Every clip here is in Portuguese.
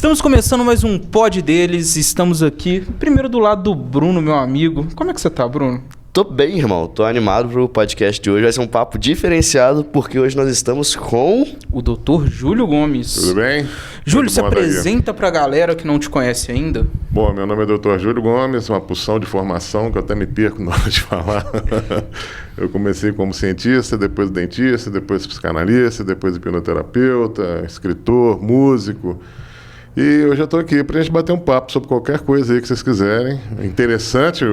Estamos começando mais um pod deles, estamos aqui, primeiro do lado do Bruno, meu amigo. Como é que você tá, Bruno? Tô bem, irmão. Tô animado pro podcast de hoje. Vai ser um papo diferenciado, porque hoje nós estamos com... o Dr. Júlio Gomes. Tudo bem? Júlio, Muito se bom apresenta pra galera que não te conhece ainda. Bom, meu nome é Dr. Júlio Gomes, uma porção de formação que eu até me perco na hora de falar. Eu comecei como cientista, depois dentista, depois psicanalista, depois hipnoterapeuta, escritor, músico. E hoje eu estou aqui para a gente bater um papo sobre qualquer coisa aí que vocês quiserem. Interessante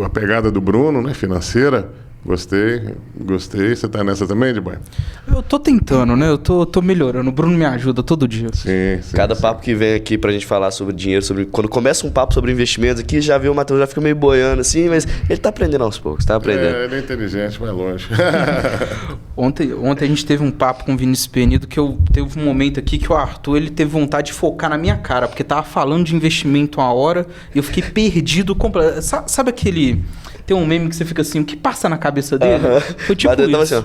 a pegada do Bruno, né? Financeira. Gostei. Você está nessa também, Dibai? Eu tô tentando, né? Eu tô melhorando. O Bruno me ajuda todo dia. Sim. Cada papo que vem aqui pra gente falar sobre dinheiro, quando começa um papo sobre investimentos aqui, já viu o Matheus, já fica meio boiando assim, mas ele tá aprendendo aos poucos, tá aprendendo. Ele é inteligente, vai longe. Ontem a gente teve um papo com o Vinícius Penido que teve um momento aqui que o Arthur ele teve vontade de focar na minha cara, porque tava falando de investimento uma hora e eu fiquei perdido. Sabe aquele... Tem um meme que você fica assim, o que passa na cabeça dele? Foi tipo isso. Tava assim, ó.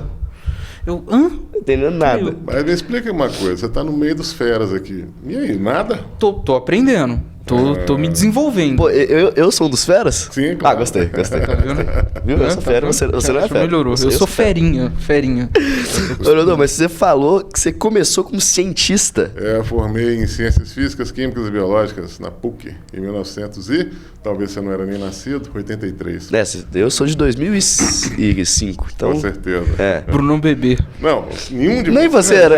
Eu, hã? Não entendendo nada. Mas me explica uma coisa, você está no meio dos feras aqui. E aí, nada? Tô aprendendo. Tô me desenvolvendo. Pô, eu sou um dos feras? Sim, claro. Ah, gostei. Tá vendo? Viu? Eu sou fera, você não é fera. Melhorou. Eu sou ferinha. Ô, não, mas você falou que você começou como cientista. Eu formei em Ciências Físicas, Químicas e Biológicas na PUC em 1900 e, talvez você não era nem nascido, 83. Eu sou de 2005, então... Com certeza. É. Bruno Bebê. Não, nenhum de Nem você era.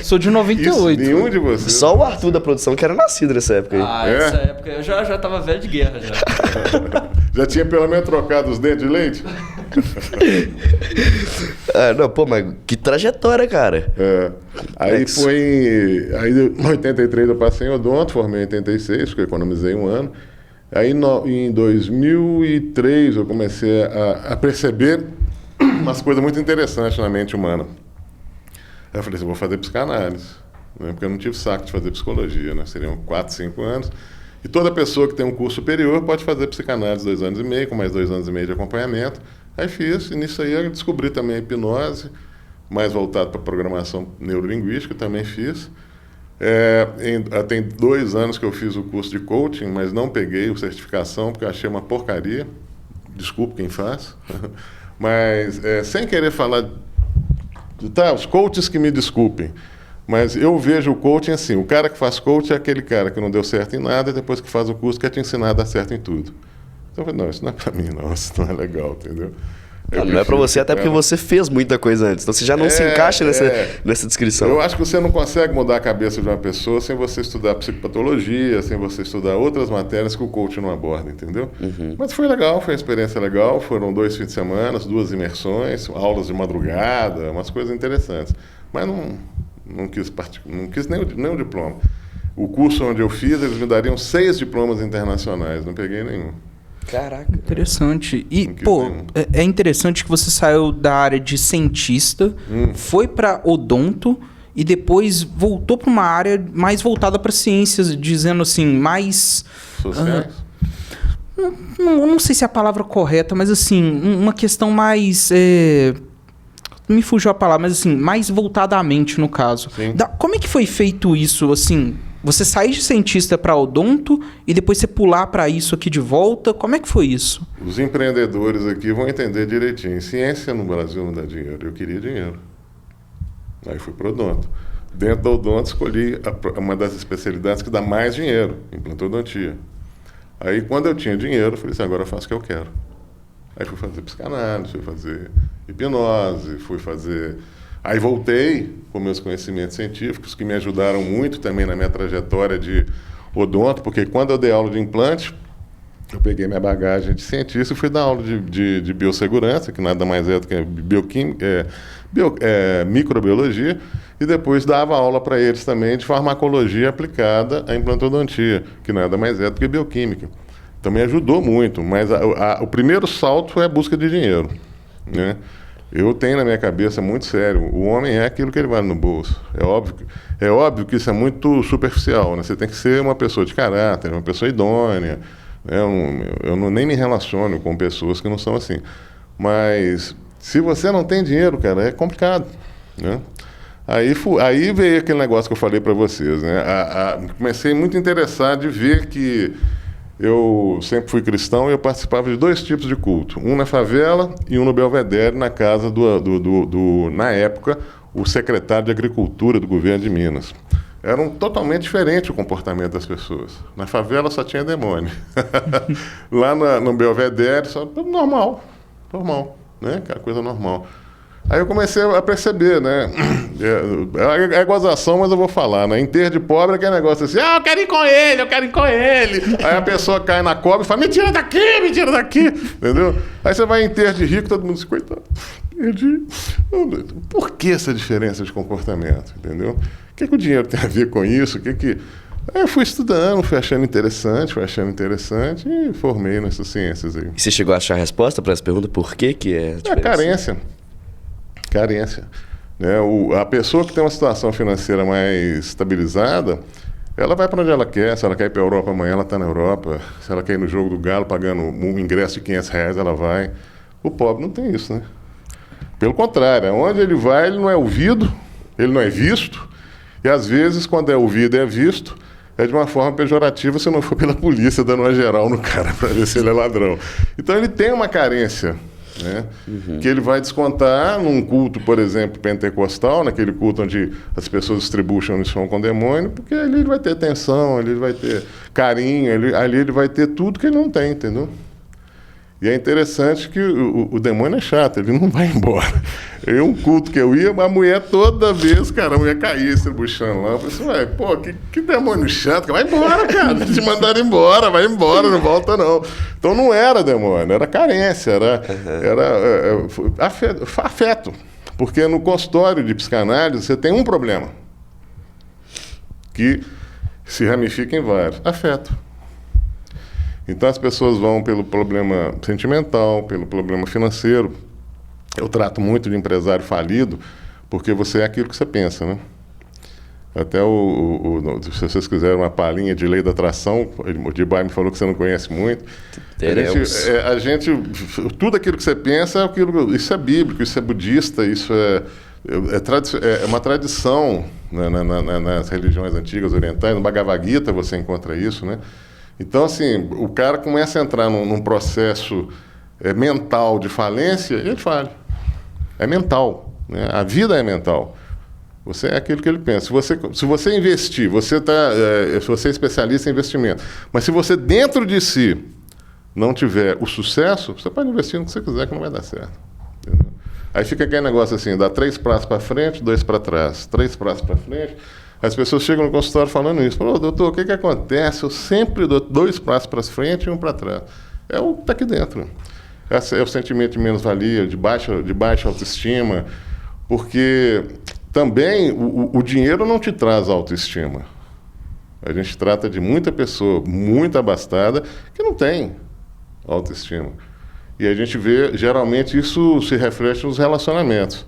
Sou de 98. Isso, nenhum de vocês. Só o Arthur da produção que era nascido nessa época aí. Ah, É? nessa época eu já tava velho de guerra já. Já tinha pelo menos trocado os dentes de leite? Não, pô, mas que trajetória, cara. Aí em 83 eu passei em odonto, formei em 86, porque eu economizei um ano. Aí em 2003 eu comecei a perceber umas coisas muito interessantes na mente humana. Aí eu falei assim, vou fazer psicanálise, né? Porque eu não tive saco de fazer psicologia, né? Seriam 4, 5 anos. E toda pessoa que tem um curso superior pode fazer psicanálise 2 anos e meio, com mais 2 anos e meio de acompanhamento. Aí fiz, e nisso aí eu descobri também a hipnose, mais voltado para programação neurolinguística, também fiz. Tem 2 anos que eu fiz o curso de coaching, mas não peguei a certificação, porque eu achei uma porcaria. Desculpe quem faz. Mas, sem querer falar... Tá, os coaches que me desculpem. Mas eu vejo o coaching assim, o cara que faz coaching é aquele cara que não deu certo em nada e depois que faz o curso quer te ensinar a dar certo em tudo. Então eu falei, não, isso não é pra mim não, isso não é legal, entendeu? Não é pra você, até porque você fez muita coisa antes, então você já não se encaixa nessa descrição. Eu acho que você não consegue mudar a cabeça de uma pessoa sem você estudar psicopatologia, sem você estudar outras matérias que o coaching não aborda, entendeu? Uhum. Mas foi legal, foi uma experiência legal, foram 2 fins de semana, 2 imersões, aulas de madrugada, umas coisas interessantes. Mas não quis nem o diploma. O curso onde eu fiz, eles me dariam 6 diplomas internacionais, não peguei nenhum. Caraca. Interessante. E, pô, é interessante que você saiu da área de cientista, foi para odonto e depois voltou para uma área mais voltada para ciências, dizendo assim, mais... Sociais? Não sei se é a palavra correta, mas assim, uma questão mais... me fugiu a palavra, mas assim, mais voltadamente no caso. Como é que foi feito isso, assim... Você sair de cientista para odonto e depois você pular para isso aqui de volta? Como é que foi isso? Os empreendedores aqui vão entender direitinho. Ciência no Brasil não dá dinheiro. Eu queria dinheiro. Aí fui para odonto. Dentro da odonto escolhi uma das especialidades que dá mais dinheiro, implantodontia. Aí quando eu tinha dinheiro, eu falei assim, agora eu faço o que eu quero. Aí fui fazer psicanálise, fui fazer hipnose, Aí voltei com meus conhecimentos científicos, que me ajudaram muito também na minha trajetória de odonto, porque quando eu dei aula de implante, eu peguei minha bagagem de cientista e fui dar aula de biossegurança, que nada mais é do que microbiologia, e depois dava aula para eles também de farmacologia aplicada à implantodontia, que nada mais é do que bioquímica. Então me ajudou muito, mas o primeiro salto é a busca de dinheiro, né? Eu tenho na minha cabeça muito sério, o homem é aquilo que ele vale no bolso. É óbvio que isso é muito superficial, né? Você tem que ser uma pessoa de caráter, uma pessoa idônea. Né? Eu nem me relaciono com pessoas que não são assim. Mas se você não tem dinheiro, cara, é complicado, né? Aí veio aquele negócio que eu falei para vocês, né? Comecei muito interessado de ver que eu sempre fui cristão e eu participava de 2 tipos de culto. Um na favela e um no Belvedere, na casa na época, o secretário de Agricultura do governo de Minas. Era totalmente diferente o comportamento das pessoas. Na favela só tinha demônio. Lá no Belvedere, só normal, né? Aquela coisa normal. Aí eu comecei a perceber, né? É gozação, mas eu vou falar, né? Enterro de pobre é aquele negócio assim, eu quero ir com ele. Aí a pessoa cai na cobra e fala, me tira daqui, entendeu? Aí você vai em enterro de rico, todo mundo se coitado. Por que essa diferença de comportamento, entendeu? O que o dinheiro tem a ver com isso? Aí eu fui estudando, fui achando interessante e formei nessas ciências aí. E você chegou a achar a resposta para essa pergunta? Por que é a diferença? Carência. Né? A pessoa que tem uma situação financeira mais estabilizada, ela vai para onde ela quer. Se ela quer ir para a Europa amanhã, ela está na Europa. Se ela quer ir no jogo do Galo pagando um ingresso de R$500, ela vai. O pobre não tem isso, né? Pelo contrário, onde ele vai, ele não é ouvido, ele não é visto. E às vezes, quando é ouvido e é visto, é de uma forma pejorativa se não for pela polícia dando uma geral no cara para ver se ele é ladrão. Então ele tem uma carência, né? Que ele vai descontar num culto, por exemplo, pentecostal, naquele culto onde as pessoas distribuem o som com o demônio, porque ali ele vai ter atenção, ali ele vai ter carinho, ali ele vai ter tudo que ele não tem, entendeu? E é interessante que o demônio é chato, ele não vai embora. Um culto que eu ia, a mulher toda vez, cara, a mulher caía estribuchando lá. Eu falei assim, pô, que demônio chato, vai embora, cara, te mandaram embora, vai embora, não volta não. Então não era demônio, era carência, era afeto. Porque no consultório de psicanálise você tem um problema, que se ramifica em vários, afeto. Então as pessoas vão pelo problema sentimental, pelo problema financeiro. Eu trato muito de empresário falido, porque você é aquilo que você pensa, né? Até se vocês quiserem uma palhinha de lei da atração, o Dibai me falou que você não conhece muito. Tudo aquilo que você pensa, isso é bíblico, isso é budista, isso é uma tradição nas religiões antigas orientais. No Bhagavad Gita você encontra isso, né? Então, assim, o cara começa a entrar num processo mental de falência, ele falha. É mental, né? A vida é mental. Você é aquilo que ele pensa. Se você investir, se você é especialista em investimento, mas se você dentro de si não tiver o sucesso, você pode investir no que você quiser que não vai dar certo. Entendeu? Aí fica aquele negócio assim, dá 3 passos para frente, 2 para trás, 3 passos para frente. As pessoas chegam no consultório falando isso. Falam, doutor, o que acontece? Eu sempre dou 2 passos para frente e 1 para trás. É o que está aqui dentro. É o sentimento de menos-valia, de baixa autoestima, porque também o dinheiro não te traz autoestima. A gente trata de muita pessoa muito abastada que não tem autoestima. E a gente vê, geralmente, isso se reflete nos relacionamentos.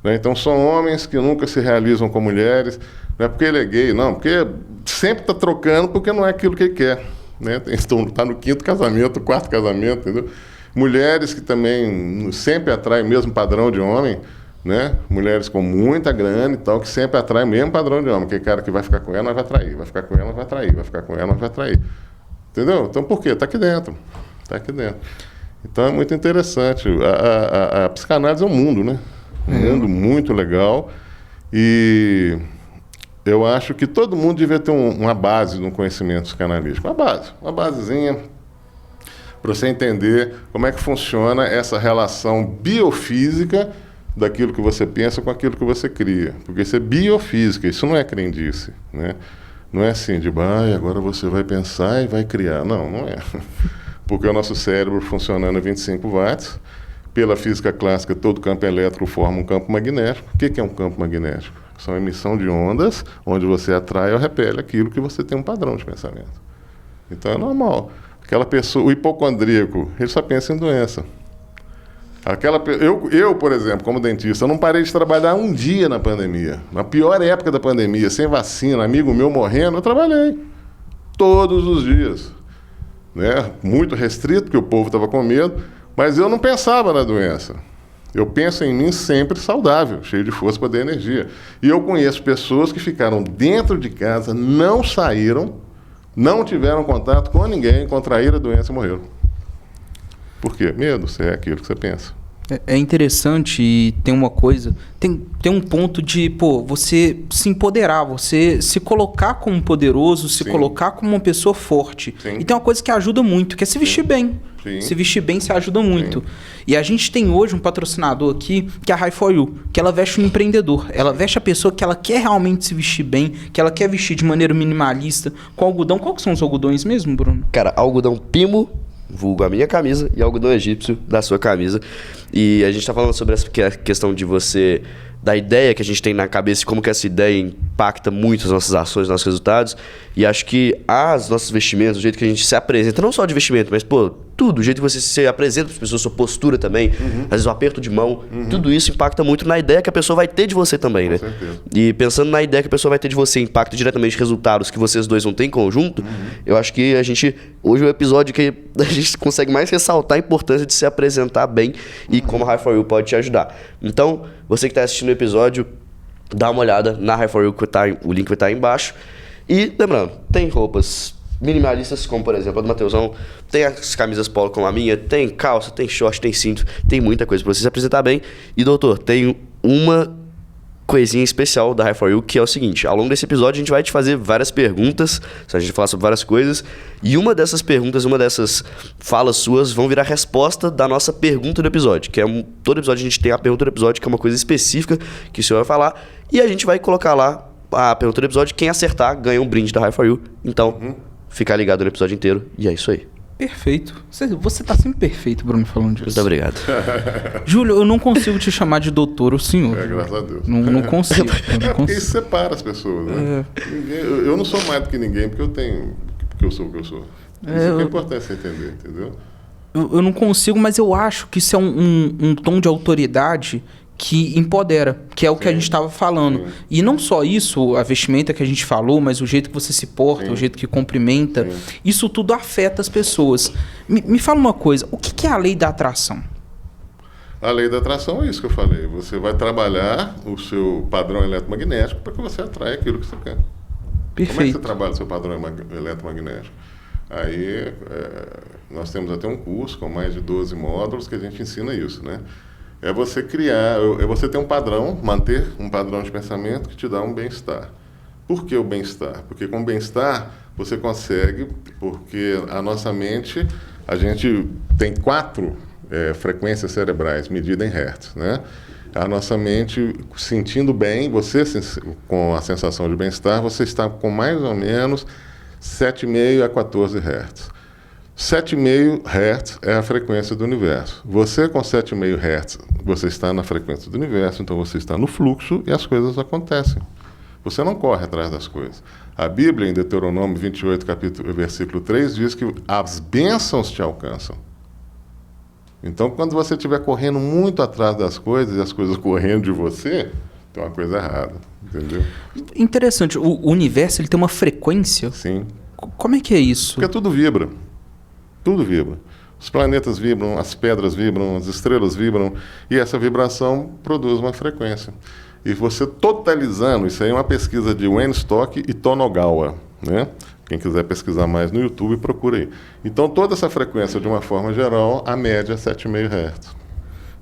Né? Então, são homens que nunca se realizam com mulheres. Não é porque ele é gay, não, porque sempre está trocando porque não é aquilo que ele quer. Né? Está no 5º casamento, 4º casamento, entendeu? Mulheres que também sempre atraem o mesmo padrão de homem, né? Mulheres com muita grana e tal, que sempre atraem o mesmo padrão de homem. Aquele cara que vai ficar com ela, não vai trair, vai ficar com ela, não vai trair, vai ficar com ela, não vai trair. Entendeu? Então, por quê? Está aqui dentro. Então, é muito interessante. A psicanálise é um mundo, né? Um mundo muito legal. E eu acho que todo mundo devia ter uma base no conhecimento psicanalítico. Uma basezinha, para você entender como é que funciona essa relação biofísica daquilo que você pensa com aquilo que você cria. Porque isso é biofísica, isso não é crendice, né? Não é assim, agora você vai pensar e vai criar. Não é. Porque o nosso cérebro funcionando a 25 watts, pela física clássica, todo campo elétrico forma um campo magnético. O que é um campo magnético? São emissão de ondas, onde você atrai ou repele aquilo que você tem um padrão de pensamento. Então é normal. Aquela pessoa, o hipocondríaco, ele só pensa em doença. Eu, por exemplo, como dentista, eu não parei de trabalhar um dia na pandemia. Na pior época da pandemia, sem vacina, amigo meu morrendo, eu trabalhei. Todos os dias. Né? Muito restrito, porque o povo estava com medo, mas eu não pensava na doença. Eu penso em mim sempre saudável, cheio de força para dar energia. E eu conheço pessoas que ficaram dentro de casa, não saíram, não tiveram contato com ninguém, contraíram a doença e morreram. Por quê? Medo, você é aquilo que você pensa. É interessante e tem uma coisa, tem um ponto de, você se empoderar, você se colocar como poderoso, se Sim. colocar como uma pessoa forte. Sim. E tem uma coisa que ajuda muito, que é se vestir bem. Sim. Se vestir bem, se ajuda muito. E a gente tem hoje um patrocinador aqui, que é a High For You, que ela veste um empreendedor. Ela veste a pessoa que ela quer realmente se vestir bem, que ela quer vestir de maneira minimalista, com algodão. Qual que são os algodões mesmo, Bruno? Cara, algodão Pimo, vulgo a minha camisa, e algodão egípcio da sua camisa. E a gente tá falando sobre essa questão de você, da ideia que a gente tem na cabeça e como que essa ideia impacta muito as nossas ações, nossos resultados. E acho que as nossas vestimentas, o jeito que a gente se apresenta, não só de vestimento, mas, tudo, o jeito que você se apresenta para as pessoas, sua postura também, às vezes o aperto de mão, tudo isso impacta muito na ideia que a pessoa vai ter de você também, né? certeza. E pensando na ideia que a pessoa vai ter de você, impacta diretamente resultados que vocês dois vão ter em conjunto, eu acho que a gente, hoje é o episódio que a gente consegue mais ressaltar a importância de se apresentar bem e como a High For You pode te ajudar. Então, você que está assistindo o episódio, dá uma olhada na High For You, o link vai estar aí embaixo. E, lembrando, tem roupas minimalistas, como por exemplo a do Mateusão, tem as camisas polo como a minha, tem calça, tem short, tem cinto, tem muita coisa pra você se apresentar bem. E doutor, tem uma coisinha especial da High For You, que é o seguinte: ao longo desse episódio a gente vai te fazer várias perguntas, a gente vai falar sobre várias coisas, e uma dessas perguntas, uma dessas falas suas vão virar resposta da nossa pergunta do episódio, que é todo episódio a gente tem a pergunta do episódio, que é uma coisa específica que o senhor vai falar, e a gente vai colocar lá a pergunta do episódio, quem acertar ganha um brinde da High For You. Então, fica ligado no episódio inteiro, e é isso aí. Perfeito. Você tá sempre perfeito, Bruno, falando disso. Muito obrigado. Júlio, eu não consigo te chamar de doutor ou senhor. Graças a Deus. Não consigo. Porque isso separa as pessoas, né? Eu não sou mais do que ninguém porque eu sou o que eu sou. Isso é importante você entender, entendeu? Eu não consigo, mas eu acho que isso é um tom de autoridade que empodera, que é o que a gente estava falando. Sim. E não só isso, a vestimenta que a gente falou, mas o jeito que você se porta, o jeito que cumprimenta, isso tudo afeta as pessoas. Me fala uma coisa, o que é a lei da atração? A lei da atração é isso que eu falei. Você vai trabalhar o seu padrão eletromagnético para que você atraia aquilo que você quer. Como é que Perfeito. você trabalha o seu padrão eletromagnético? Aí, nós temos até um curso com mais de 12 módulos que a gente ensina isso, né? É você ter um padrão, manter um padrão de pensamento que te dá um bem-estar. Por que o bem-estar? Porque com o bem-estar você consegue, porque a nossa mente, a gente tem 4 frequências cerebrais medidas em hertz, né? A nossa mente sentindo bem, você com a sensação de bem-estar, você está com mais ou menos 7,5 a 14 hertz. 7,5 Hz é a frequência do universo. Você com 7,5 Hz, você está na frequência do universo, então você está no fluxo e as coisas acontecem. Você não corre atrás das coisas. A Bíblia, em Deuteronômio 28, versículo 3, diz que as bênçãos te alcançam. Então, quando você estiver correndo muito atrás das coisas e as coisas correndo de você, tem uma coisa errada, entendeu? Interessante, o universo ele tem uma frequência? Sim. Como é que é isso? Porque tudo vibra. Tudo vibra. Os planetas vibram, as pedras vibram, as estrelas vibram, e essa vibração produz uma frequência. E você totalizando, isso aí é uma pesquisa de Wayne Stock e Tonogawa, né? Quem quiser pesquisar mais no YouTube, procura aí. Então, toda essa frequência, de uma forma geral, a média é 7,5 Hz.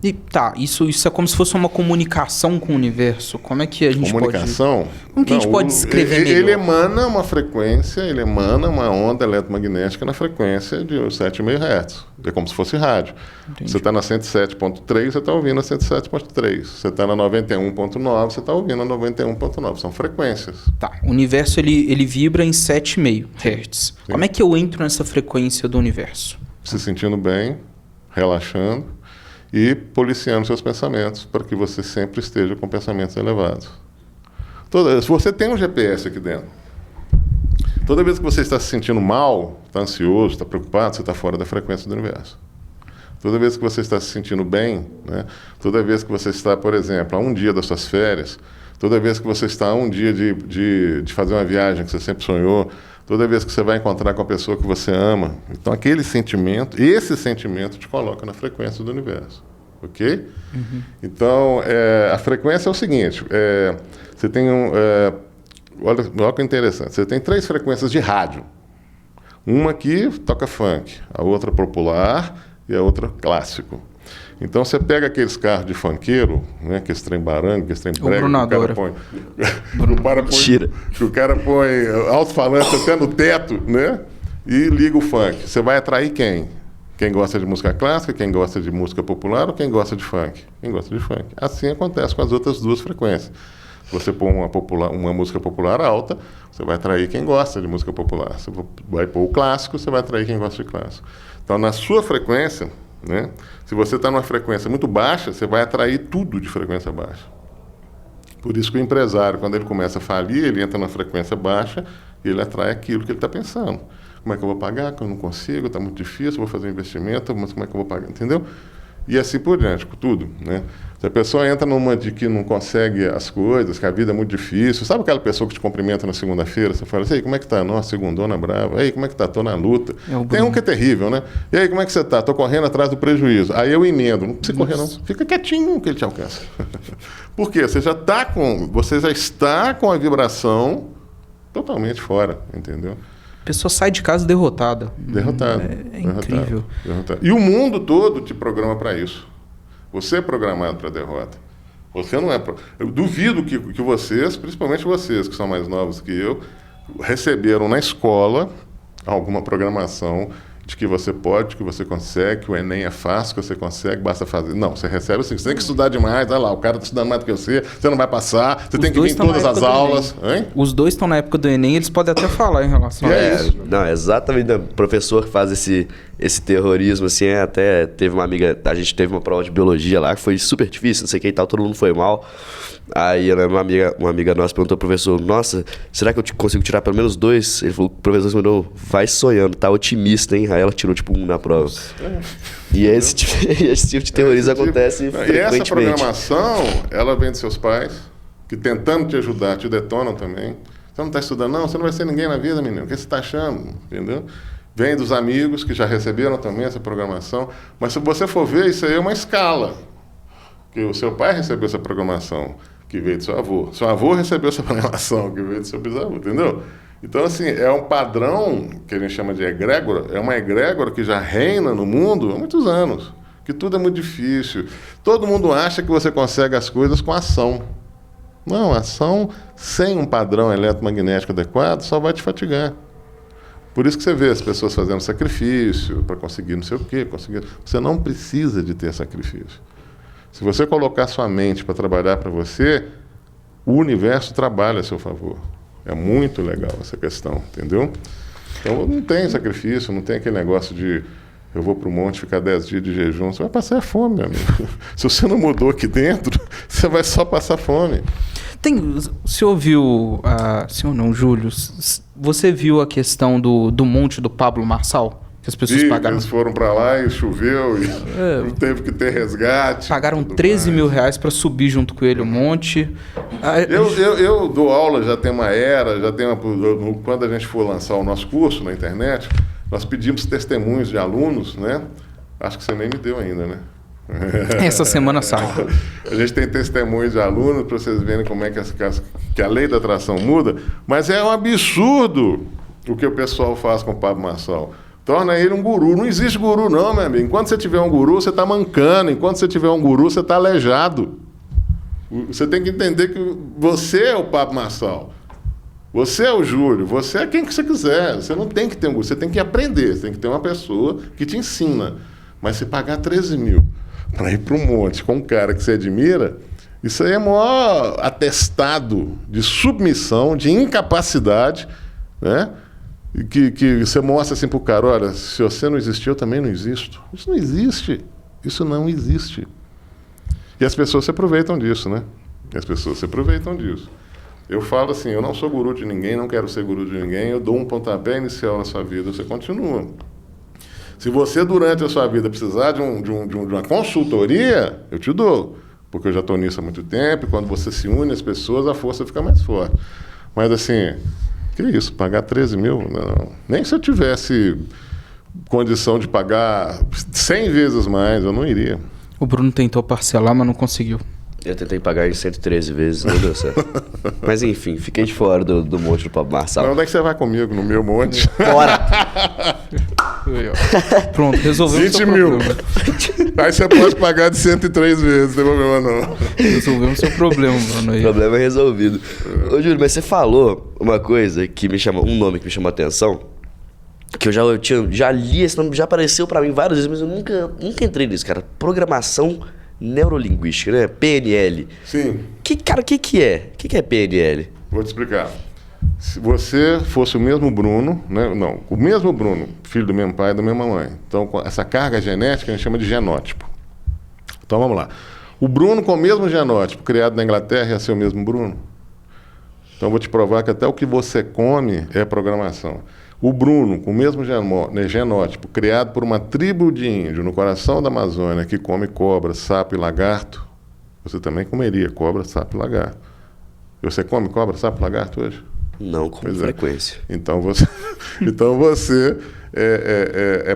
E tá, isso é como se fosse uma comunicação com o universo. Como é que a gente Comunicação? pode... Como que a gente pode descrever melhor? Ele emana uma frequência, ele emana uma onda eletromagnética na frequência de 7,5 Hz. É como se fosse rádio. Entendi. Você está na 107.3, você está ouvindo a 107.3. Você está na 91.9, você está ouvindo a 91.9. São frequências. Tá, o universo ele vibra em 7,5 Hz. Como é que eu entro nessa frequência do universo? Se sentindo bem, relaxando e policiando seus pensamentos para que você sempre esteja com pensamentos elevados. Se você tem um GPS aqui dentro, toda vez que você está se sentindo mal, está ansioso, está preocupado, você está fora da frequência do universo. Toda vez que você está se sentindo bem, né? Toda vez que você está, por exemplo, a um dia das suas férias, toda vez que você está a um dia de fazer uma viagem que você sempre sonhou, toda vez que você vai encontrar com a pessoa que você ama, então esse sentimento te coloca na frequência do universo. ok? Então, a frequência é o seguinte, você tem olha que interessante, você tem 3 frequências de rádio. Uma que toca funk, a outra popular e a outra clássico. Então você pega aqueles carros de funkeiro, né, que esse trem barango, que esse trem brega, que o cara põe alto-falante até no teto, né, e liga o funk. Você vai atrair quem? Quem gosta de música clássica, quem gosta de música popular ou quem gosta de funk? Quem gosta de funk. Assim acontece com as outras 2 frequências. Se você pôr uma música popular alta, você vai atrair quem gosta de música popular. Se você vai pôr o clássico, você vai atrair quem gosta de clássico. Então, na sua frequência, né, se você está numa frequência muito baixa, você vai atrair tudo de frequência baixa. Por isso que o empresário, quando ele começa a falir, ele entra na frequência baixa e ele atrai aquilo que ele está pensando. Como é que eu vou pagar? Que eu não consigo, está muito difícil, vou fazer um investimento, mas como é que eu vou pagar? Entendeu? E assim por diante, com tudo, né? Se a pessoa entra numa de que não consegue as coisas, que a vida é muito difícil, sabe aquela pessoa que te cumprimenta na segunda-feira, você fala assim, ei, como é que tá? Nossa, segundona brava. Ei, como é que tá? Tô na luta. Tem um que é terrível, né? E aí, como é que você tá? Tô correndo atrás do prejuízo. Aí eu emendo, não precisa correr não, fica quietinho que ele te alcança. Por quê? Você já está com a vibração totalmente fora, entendeu? A pessoa sai de casa derrotada. É incrível. Derrotada. E o mundo todo te programa para isso. Você é programado para derrota. Você não é. Eu duvido que vocês, principalmente vocês que são mais novos que eu, receberam na escola alguma programação de que você pode, que você consegue, que o Enem é fácil, que você consegue, basta fazer. Não, você recebe assim, você tem que estudar demais, olha lá, o cara está estudando mais do que você não vai passar, você tem que vir em todas as aulas. Os dois estão na época do Enem, eles podem até falar em relação a isso. Não, exatamente, o professor que faz esse terrorismo, assim, até teve uma amiga, a gente teve uma prova de biologia lá, que foi super difícil, não sei o que e tal, todo mundo foi mal. Aí uma amiga nossa perguntou pro professor, nossa, será que eu consigo tirar pelo menos 2? Ele falou, o professor mandou, vai sonhando, tá otimista, hein? Aí ela tirou tipo 1 na prova. E esse tipo de terrorismo acontece frequentemente. E essa programação, ela vem de seus pais, que tentando te ajudar, te detonam também. Você não está estudando, não, você não vai ser ninguém na vida, menino. O que você está achando? Entendeu? Vem dos amigos que já receberam também essa programação. Mas se você for ver, isso aí é uma escala. Que o seu pai recebeu essa programação, que veio do seu avô. Seu avô recebeu essa programação, que veio do seu bisavô, entendeu? Então, assim, é um padrão que a gente chama de egrégora, é uma egrégora que já reina no mundo há muitos anos, que tudo é muito difícil. Todo mundo acha que você consegue as coisas com ação. Não, ação sem um padrão eletromagnético adequado só vai te fatigar. Por isso que você vê as pessoas fazendo sacrifício para conseguir não sei o quê. Você não precisa de ter sacrifício. Se você colocar sua mente para trabalhar para você, o universo trabalha a seu favor. É muito legal essa questão, entendeu? Então não tem sacrifício, não tem aquele negócio de eu vou para o monte ficar 10 dias de jejum. Você vai passar fome, meu amigo. Se você não mudou aqui dentro, você vai só passar fome. O senhor viu, senhor não, Júlio, você viu a questão do monte do Pablo Marçal? Que as pessoas pagaram. Eles foram para lá e choveu e teve que ter resgate. Pagaram 13 mil reais para subir junto com ele o monte. Eu dou aula, já tem uma era, quando a gente for lançar o nosso curso na internet, nós pedimos testemunhos de alunos, né? Acho que você nem me deu ainda, né? Essa semana sai. A gente tem testemunhos de alunos para vocês verem como é que a lei da atração muda, mas é um absurdo o que o pessoal faz com o Pablo Marçal. Torna ele um guru. Não existe guru não, meu amigo. Enquanto você tiver um guru, você está mancando. Enquanto você tiver um guru, você está aleijado. Você tem que entender que você é o Pablo Marçal. Você é o Júlio. Você é quem que você quiser. Você não tem que ter um guru. Você tem que aprender. Você tem que ter uma pessoa que te ensina. Mas se pagar 13 mil para ir para um monte com um cara que você admira, isso aí é o maior atestado de submissão, de incapacidade, né? Que você mostra assim para o cara, olha, se você não existir, eu também não existo. Isso não existe. Isso não existe. E as pessoas se aproveitam disso, né? Eu falo assim, eu não sou guru de ninguém, não quero ser guru de ninguém, eu dou um pontapé inicial na sua vida, você continua. Se você, durante a sua vida, precisar de uma consultoria, eu te dou. Porque eu já estou nisso há muito tempo, e quando você se une às pessoas, a força fica mais forte. Mas assim... Que isso, pagar 13 mil? Não. Nem se eu tivesse condição de pagar 100 vezes mais, eu não iria. O Bruno tentou parcelar, mas não conseguiu. Eu tentei pagar em 113 vezes, não deu certo. Mas enfim, fiquei de fora do monte do Pablo Marçal. Onde é que você vai comigo? No meu monte? Bora! Pronto, resolvemos 20 seu mil. problema. Aí você pode pagar de 103 vezes, não tem problema não. Resolvemos seu problema, Bruno. Aí. Problema resolvido. Ô, Júlio, mas você falou uma coisa que me chamou, um nome que me chamou a atenção, que já li esse nome, já apareceu pra mim várias vezes, mas eu nunca entrei nisso, cara. Programação neurolinguística, né? PNL. Sim. Cara, o que é? O que é PNL? Vou te explicar. Se você fosse o mesmo Bruno, né? Não, o mesmo Bruno, filho do mesmo pai e da mesma mãe. Então, com essa carga genética a gente chama de genótipo. Então, vamos lá. O Bruno com o mesmo genótipo, criado na Inglaterra, ia ser o mesmo Bruno? Então, vou te provar que até o que você come é programação. O Bruno, com o mesmo genótipo, criado por uma tribo de índio no coração da Amazônia, que come cobra, sapo e lagarto, você também comeria cobra, sapo e lagarto. Você come cobra, sapo e lagarto hoje? Não, com frequência. Então você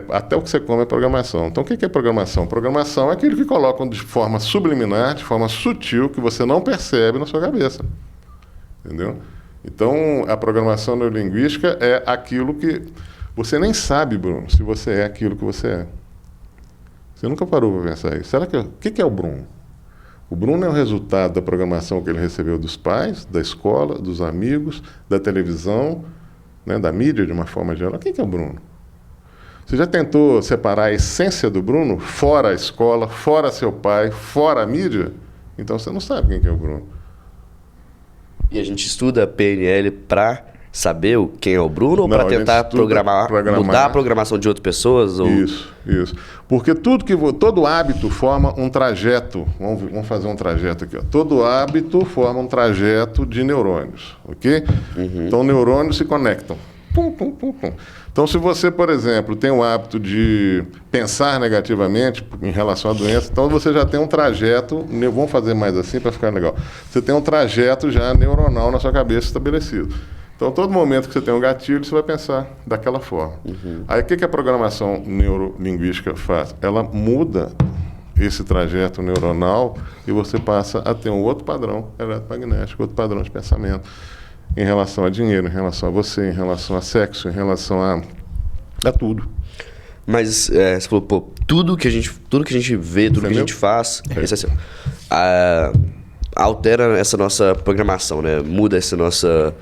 até o que você come é programação. Então o que é programação? Programação é aquilo que colocam de forma subliminar, de forma sutil, que você não percebe na sua cabeça. Entendeu? Então a programação neurolinguística é aquilo que você nem sabe, Bruno, se você é aquilo que você é. Você nunca parou para pensar isso. O que é o Bruno? O Bruno é o resultado da programação que ele recebeu dos pais, da escola, dos amigos, da televisão, né, da mídia de uma forma geral. O que é o Bruno? Você já tentou separar a essência do Bruno fora a escola, fora seu pai, fora a mídia? Então você não sabe quem é o Bruno. E a gente estuda PNL para saber quem é o Bruno ou para tentar programar, mudar a programação de outras pessoas? Ou... Isso. Porque todo hábito forma um trajeto. Vamos fazer um trajeto aqui. Ó. Todo hábito forma um trajeto de neurônios, ok? Uhum. Então, neurônios se conectam. Pum, pum, pum, pum. Então, se você, por exemplo, tem o hábito de pensar negativamente em relação à doença, então você já tem um trajeto, vamos fazer mais assim para ficar legal. Você tem um trajeto já neuronal na sua cabeça estabelecido. Então, todo momento que você tem um gatilho, você vai pensar daquela forma. Uhum. Aí, o que a programação neurolinguística faz? Ela muda esse trajeto neuronal e você passa a ter um outro padrão eletromagnético, outro padrão de pensamento em relação a dinheiro, em relação a você, em relação a sexo, em relação a tudo. Mas você falou, pô, tudo que a gente vê, tudo que a gente faz, altera essa nossa programação, né? Muda essa nossa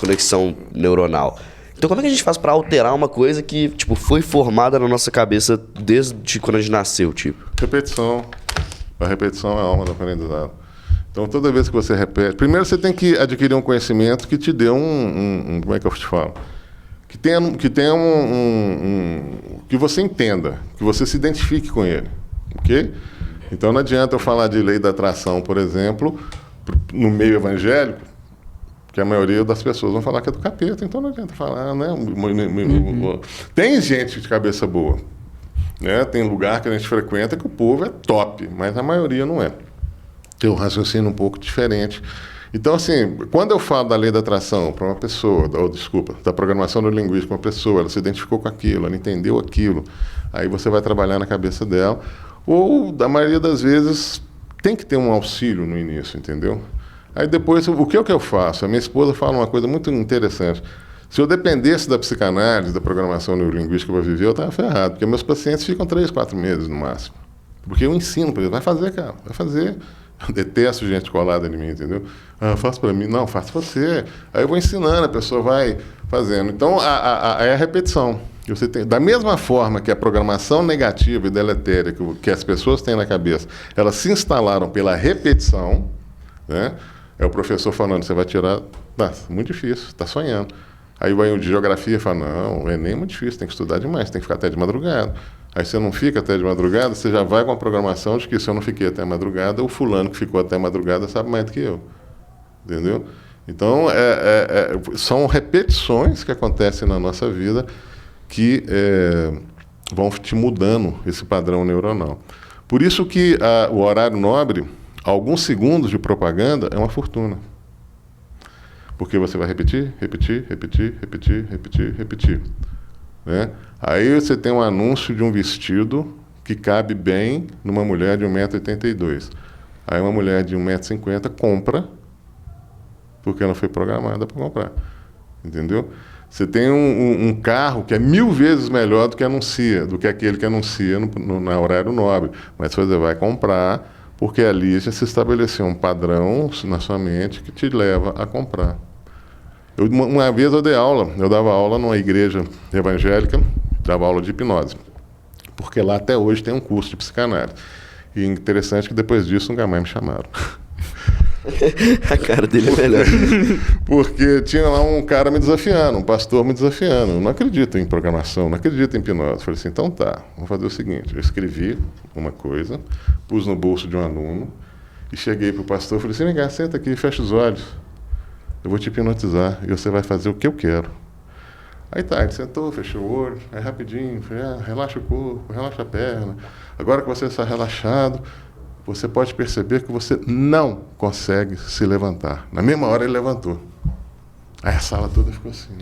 conexão neuronal. Então como é que a gente faz para alterar uma coisa que, tipo, foi formada na nossa cabeça desde quando a gente nasceu, tipo? Repetição. A repetição é a alma do aprendizado. Então toda vez que você repete... Primeiro você tem que adquirir um conhecimento que te dê como é que eu te falo? Que você entenda, que você se identifique com ele, ok? Então não adianta eu falar de lei da atração, por exemplo, no meio evangélico, que a maioria das pessoas vão falar que é do capeta, então não adianta falar, né? Tem gente de cabeça boa, né? Tem lugar que a gente frequenta que o povo é top, mas a maioria não é. Tem um raciocínio um pouco diferente. Então, assim, quando eu falo da lei da atração para uma pessoa, da programação neurolinguística para uma pessoa, ela se identificou com aquilo, ela entendeu aquilo, aí você vai trabalhar na cabeça dela, ou, da maioria das vezes, tem que ter um auxílio no início, entendeu? Aí depois, o que eu faço? A minha esposa fala uma coisa muito interessante. Se eu dependesse da psicanálise, da programação neurolinguística para viver, eu estava ferrado, porque meus pacientes ficam 3, 4 meses no máximo. Porque eu ensino para eles, vai fazer, cara, vai fazer. Eu detesto gente colada em mim, entendeu? Faça para mim. Não, faça você. Aí eu vou ensinando, a pessoa vai fazendo. Então, é a repetição. Você tem, da mesma forma que a programação negativa e deletéria que as pessoas têm na cabeça, elas se instalaram pela repetição, né? É o professor falando, você vai tirar... muito difícil, está sonhando. Aí vai o de geografia e fala, não, o Enem é muito difícil, tem que estudar demais, tem que ficar até de madrugada. Aí você não fica até de madrugada, você já vai com a programação de que se eu não fiquei até a madrugada, o fulano que ficou até a madrugada sabe mais do que eu. Entendeu? Então, são repetições que acontecem na nossa vida que vão te mudando esse padrão neuronal. Por isso que o horário nobre, alguns segundos de propaganda, é uma fortuna. Porque você vai repetir, né? Aí você tem um anúncio de um vestido que cabe bem numa mulher de 1,82 m. Aí uma mulher de 1,50 m compra, porque ela foi programada para comprar. Entendeu? Você tem um carro que é 1000 vezes melhor do que aquele que anuncia no horário nobre. Mas você vai comprar, porque ali já se estabeleceu um padrão na sua mente que te leva a comprar. Uma vez eu dava aula numa igreja evangélica, dava aula de hipnose. Porque lá até hoje tem um curso de psicanálise. E interessante que depois disso nunca mais me chamaram. A cara dele é melhor. Porque tinha lá um cara me desafiando, um pastor me desafiando. Eu não acredito em programação, não acredito em hipnose. Falei assim, então tá, vamos fazer o seguinte. Eu escrevi uma coisa, pus no bolso de um aluno e cheguei pro pastor e falei assim, vem cá, senta aqui, fecha os olhos. Eu vou te hipnotizar e você vai fazer o que eu quero. Aí tá, ele sentou, fechou o olho, aí rapidinho, falei, relaxa o corpo, relaxa a perna. Agora que você está relaxado, você pode perceber que você não consegue se levantar. Na mesma hora ele levantou. Aí a sala toda ficou assim.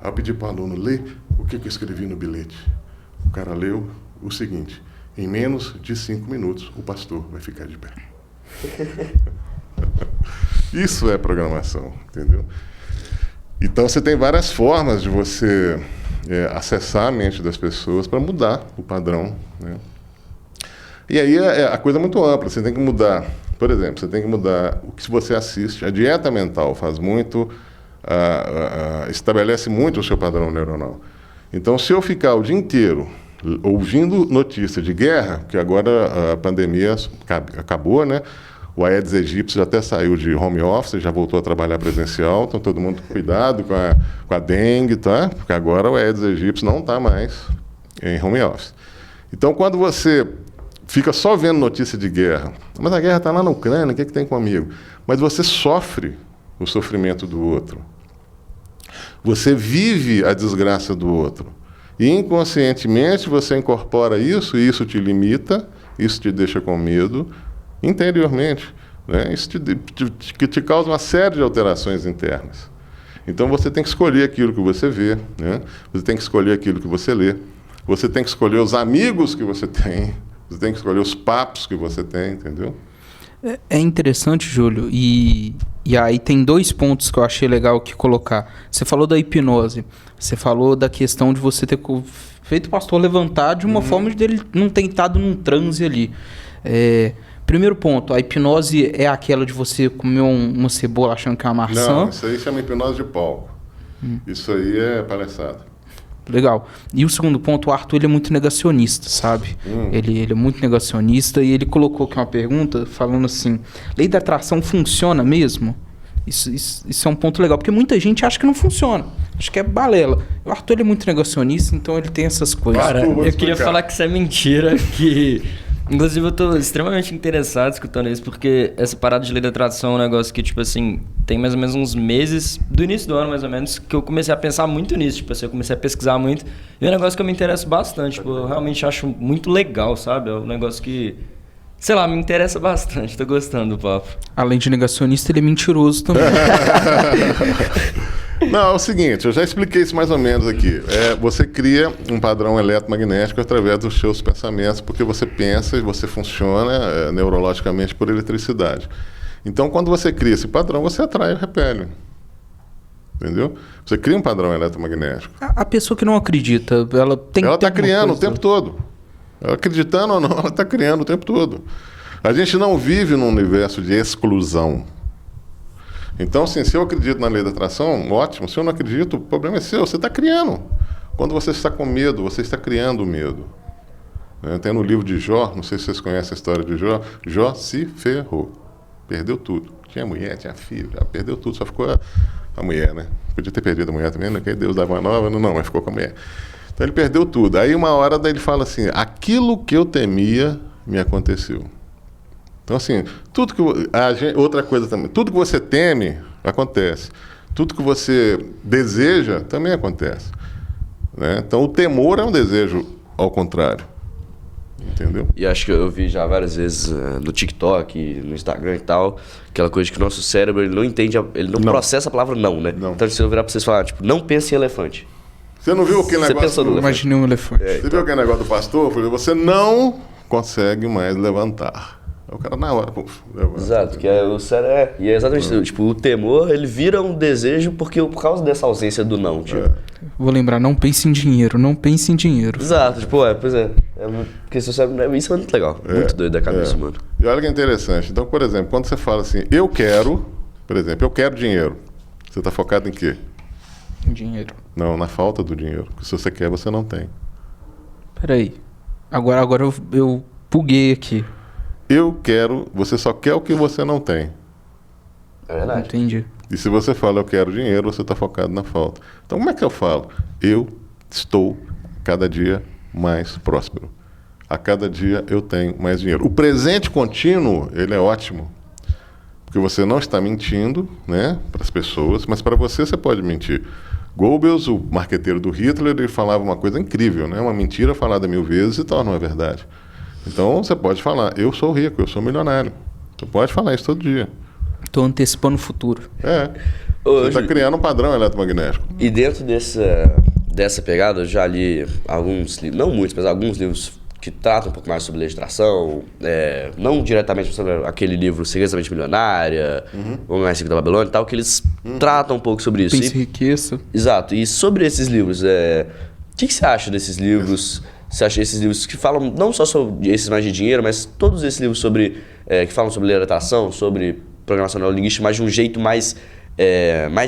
Aí eu pedi para o aluno ler o que eu escrevi no bilhete. O cara leu o seguinte, em menos de 5 minutos o pastor vai ficar de pé. Isso é programação, entendeu? Então você tem várias formas de você acessar a mente das pessoas para mudar o padrão, né? E aí a coisa é muito ampla, você tem que mudar, por exemplo, você tem que mudar o que você assiste. A dieta mental faz muito, estabelece muito o seu padrão neuronal. Então, se eu ficar o dia inteiro ouvindo notícia de guerra, que agora a pandemia acabou, né? O Aedes aegypti já até saiu de home office, já voltou a trabalhar presencial, então todo mundo cuidado com a dengue, tá? Porque agora o Aedes aegypti não está mais em home office. Então, quando você fica só vendo notícia de guerra, mas a guerra está lá na Ucrânia, o que tem comigo? Mas você sofre o sofrimento do outro. Você vive a desgraça do outro. E inconscientemente você incorpora isso, e isso te limita, isso te deixa com medo, interiormente, né? Isso te causa uma série de alterações internas. Então você tem que escolher aquilo que você vê, né? Você tem que escolher aquilo que você lê, você tem que escolher os amigos que você tem, você tem que escolher os papos que você tem, entendeu? É interessante, Júlio, e aí tem 2 pontos que eu achei legal que colocar. Você falou da hipnose, você falou da questão de você ter feito o pastor levantar de uma forma de ele não ter entrado num transe ali. Primeiro ponto, a hipnose é aquela de você comer uma cebola achando que é uma maçã? Não, isso aí chama hipnose de palco. Isso aí é palhaçada. Legal. E o segundo ponto, o Arthur ele é muito negacionista, sabe? Ele é muito negacionista e ele colocou aqui uma pergunta falando assim, lei da atração funciona mesmo? Isso é um ponto legal, porque muita gente acha que não funciona. Acho que é balela. O Arthur ele é muito negacionista, então ele tem essas coisas. Cara, eu queria falar que isso é mentira, que... Inclusive, eu tô extremamente interessado escutando isso, porque essa parada de lei da atração é um negócio que, tipo assim, tem mais ou menos uns meses, do início do ano, mais ou menos, que eu comecei a pensar muito nisso. Tipo assim, eu comecei a pesquisar muito. E é um negócio que eu me interesso bastante. Tipo, eu realmente acho muito legal, sabe? É um negócio que, sei lá, me interessa bastante. Tô gostando do papo. Além de negacionista, ele é mentiroso também. Não, é o seguinte, eu já expliquei isso mais ou menos aqui. Você cria um padrão eletromagnético através dos seus pensamentos, porque você pensa e você funciona neurologicamente por eletricidade. Então, quando você cria esse padrão, você atrai ou repele. Entendeu? Você cria um padrão eletromagnético. A pessoa que não acredita, ela tem que... Ela está criando o tempo todo. Ela acreditando ou não, ela está criando o tempo todo. A gente não vive num universo de exclusão. Então, assim, se eu acredito na lei da atração, ótimo. Se eu não acredito, o problema é seu. Você está criando. Quando você está com medo, você está criando medo. Tem no livro de Jó, não sei se vocês conhecem a história de Jó. Jó se ferrou. Perdeu tudo. Tinha mulher, tinha filho, já perdeu tudo. Só ficou a mulher, né? Podia ter perdido a mulher também, né? Que Deus dava uma nova, não, mas ficou com a mulher. Então, ele perdeu tudo. Aí, uma hora, daí ele fala assim, aquilo que eu temia me aconteceu. Então, assim, outra coisa também, tudo que você teme, acontece. Tudo que você deseja, também acontece. Né? Então, o temor é um desejo ao contrário. Entendeu? E acho que eu vi já várias vezes no TikTok, no Instagram e tal, aquela coisa que o nosso cérebro, ele não entende, ele não processa a palavra não, né? Não. Então, se eu virar pra vocês falar, tipo, não pense em elefante. Você não viu aquele Você negócio... pensou no elefante? Imaginei um elefante. Você viu aquele negócio do pastor? Falei, você não consegue mais levantar. Aí o cara na hora, puf, levanta. Exato, que é o sério e é exatamente isso. Tipo, o temor, ele vira um desejo por causa dessa ausência do não, tipo. Vou lembrar, não pense em dinheiro, não pense em dinheiro. Exato, tipo, pois é. Porque você sabe, isso é muito legal. Muito doido da cabeça, mano. E olha que interessante. Então, por exemplo, quando você fala assim, eu quero, por exemplo, eu quero dinheiro. Você está focado em quê? Em dinheiro. Não, na falta do dinheiro. Porque se você quer, você não tem. Peraí. Agora eu buguei aqui. Eu quero, você só quer o que você não tem. É verdade. Entendi. E se você fala eu quero dinheiro, você está focado na falta. Então, como é que eu falo? Eu estou cada dia mais próspero. A cada dia eu tenho mais dinheiro. O presente contínuo, ele é ótimo. Porque você não está mentindo, né, para as pessoas, mas para você pode mentir. Goebbels, o marqueteiro do Hitler, ele falava uma coisa incrível, né? Uma mentira falada 1000 vezes se torna uma verdade. Então você pode falar, eu sou rico, eu sou milionário. Você pode falar isso todo dia. Tô antecipando o futuro. Você está criando um padrão eletromagnético. E dentro dessa pegada, eu já li alguns livros, não muitos, mas alguns livros que tratam um pouco mais sobre legislação, não diretamente sobre aquele livro Segredos da Mente Milionária, O Homem Mais Rico da Babilônia e tal, que eles tratam um pouco sobre isso. Pense e riqueza. Exato. E sobre esses livros, o que você acha desses livros? Você acha esses livros que falam não só sobre esses mais de dinheiro, mas todos esses livros sobre que falam sobre legislação, sobre programação neurolinguística, mas de um jeito mais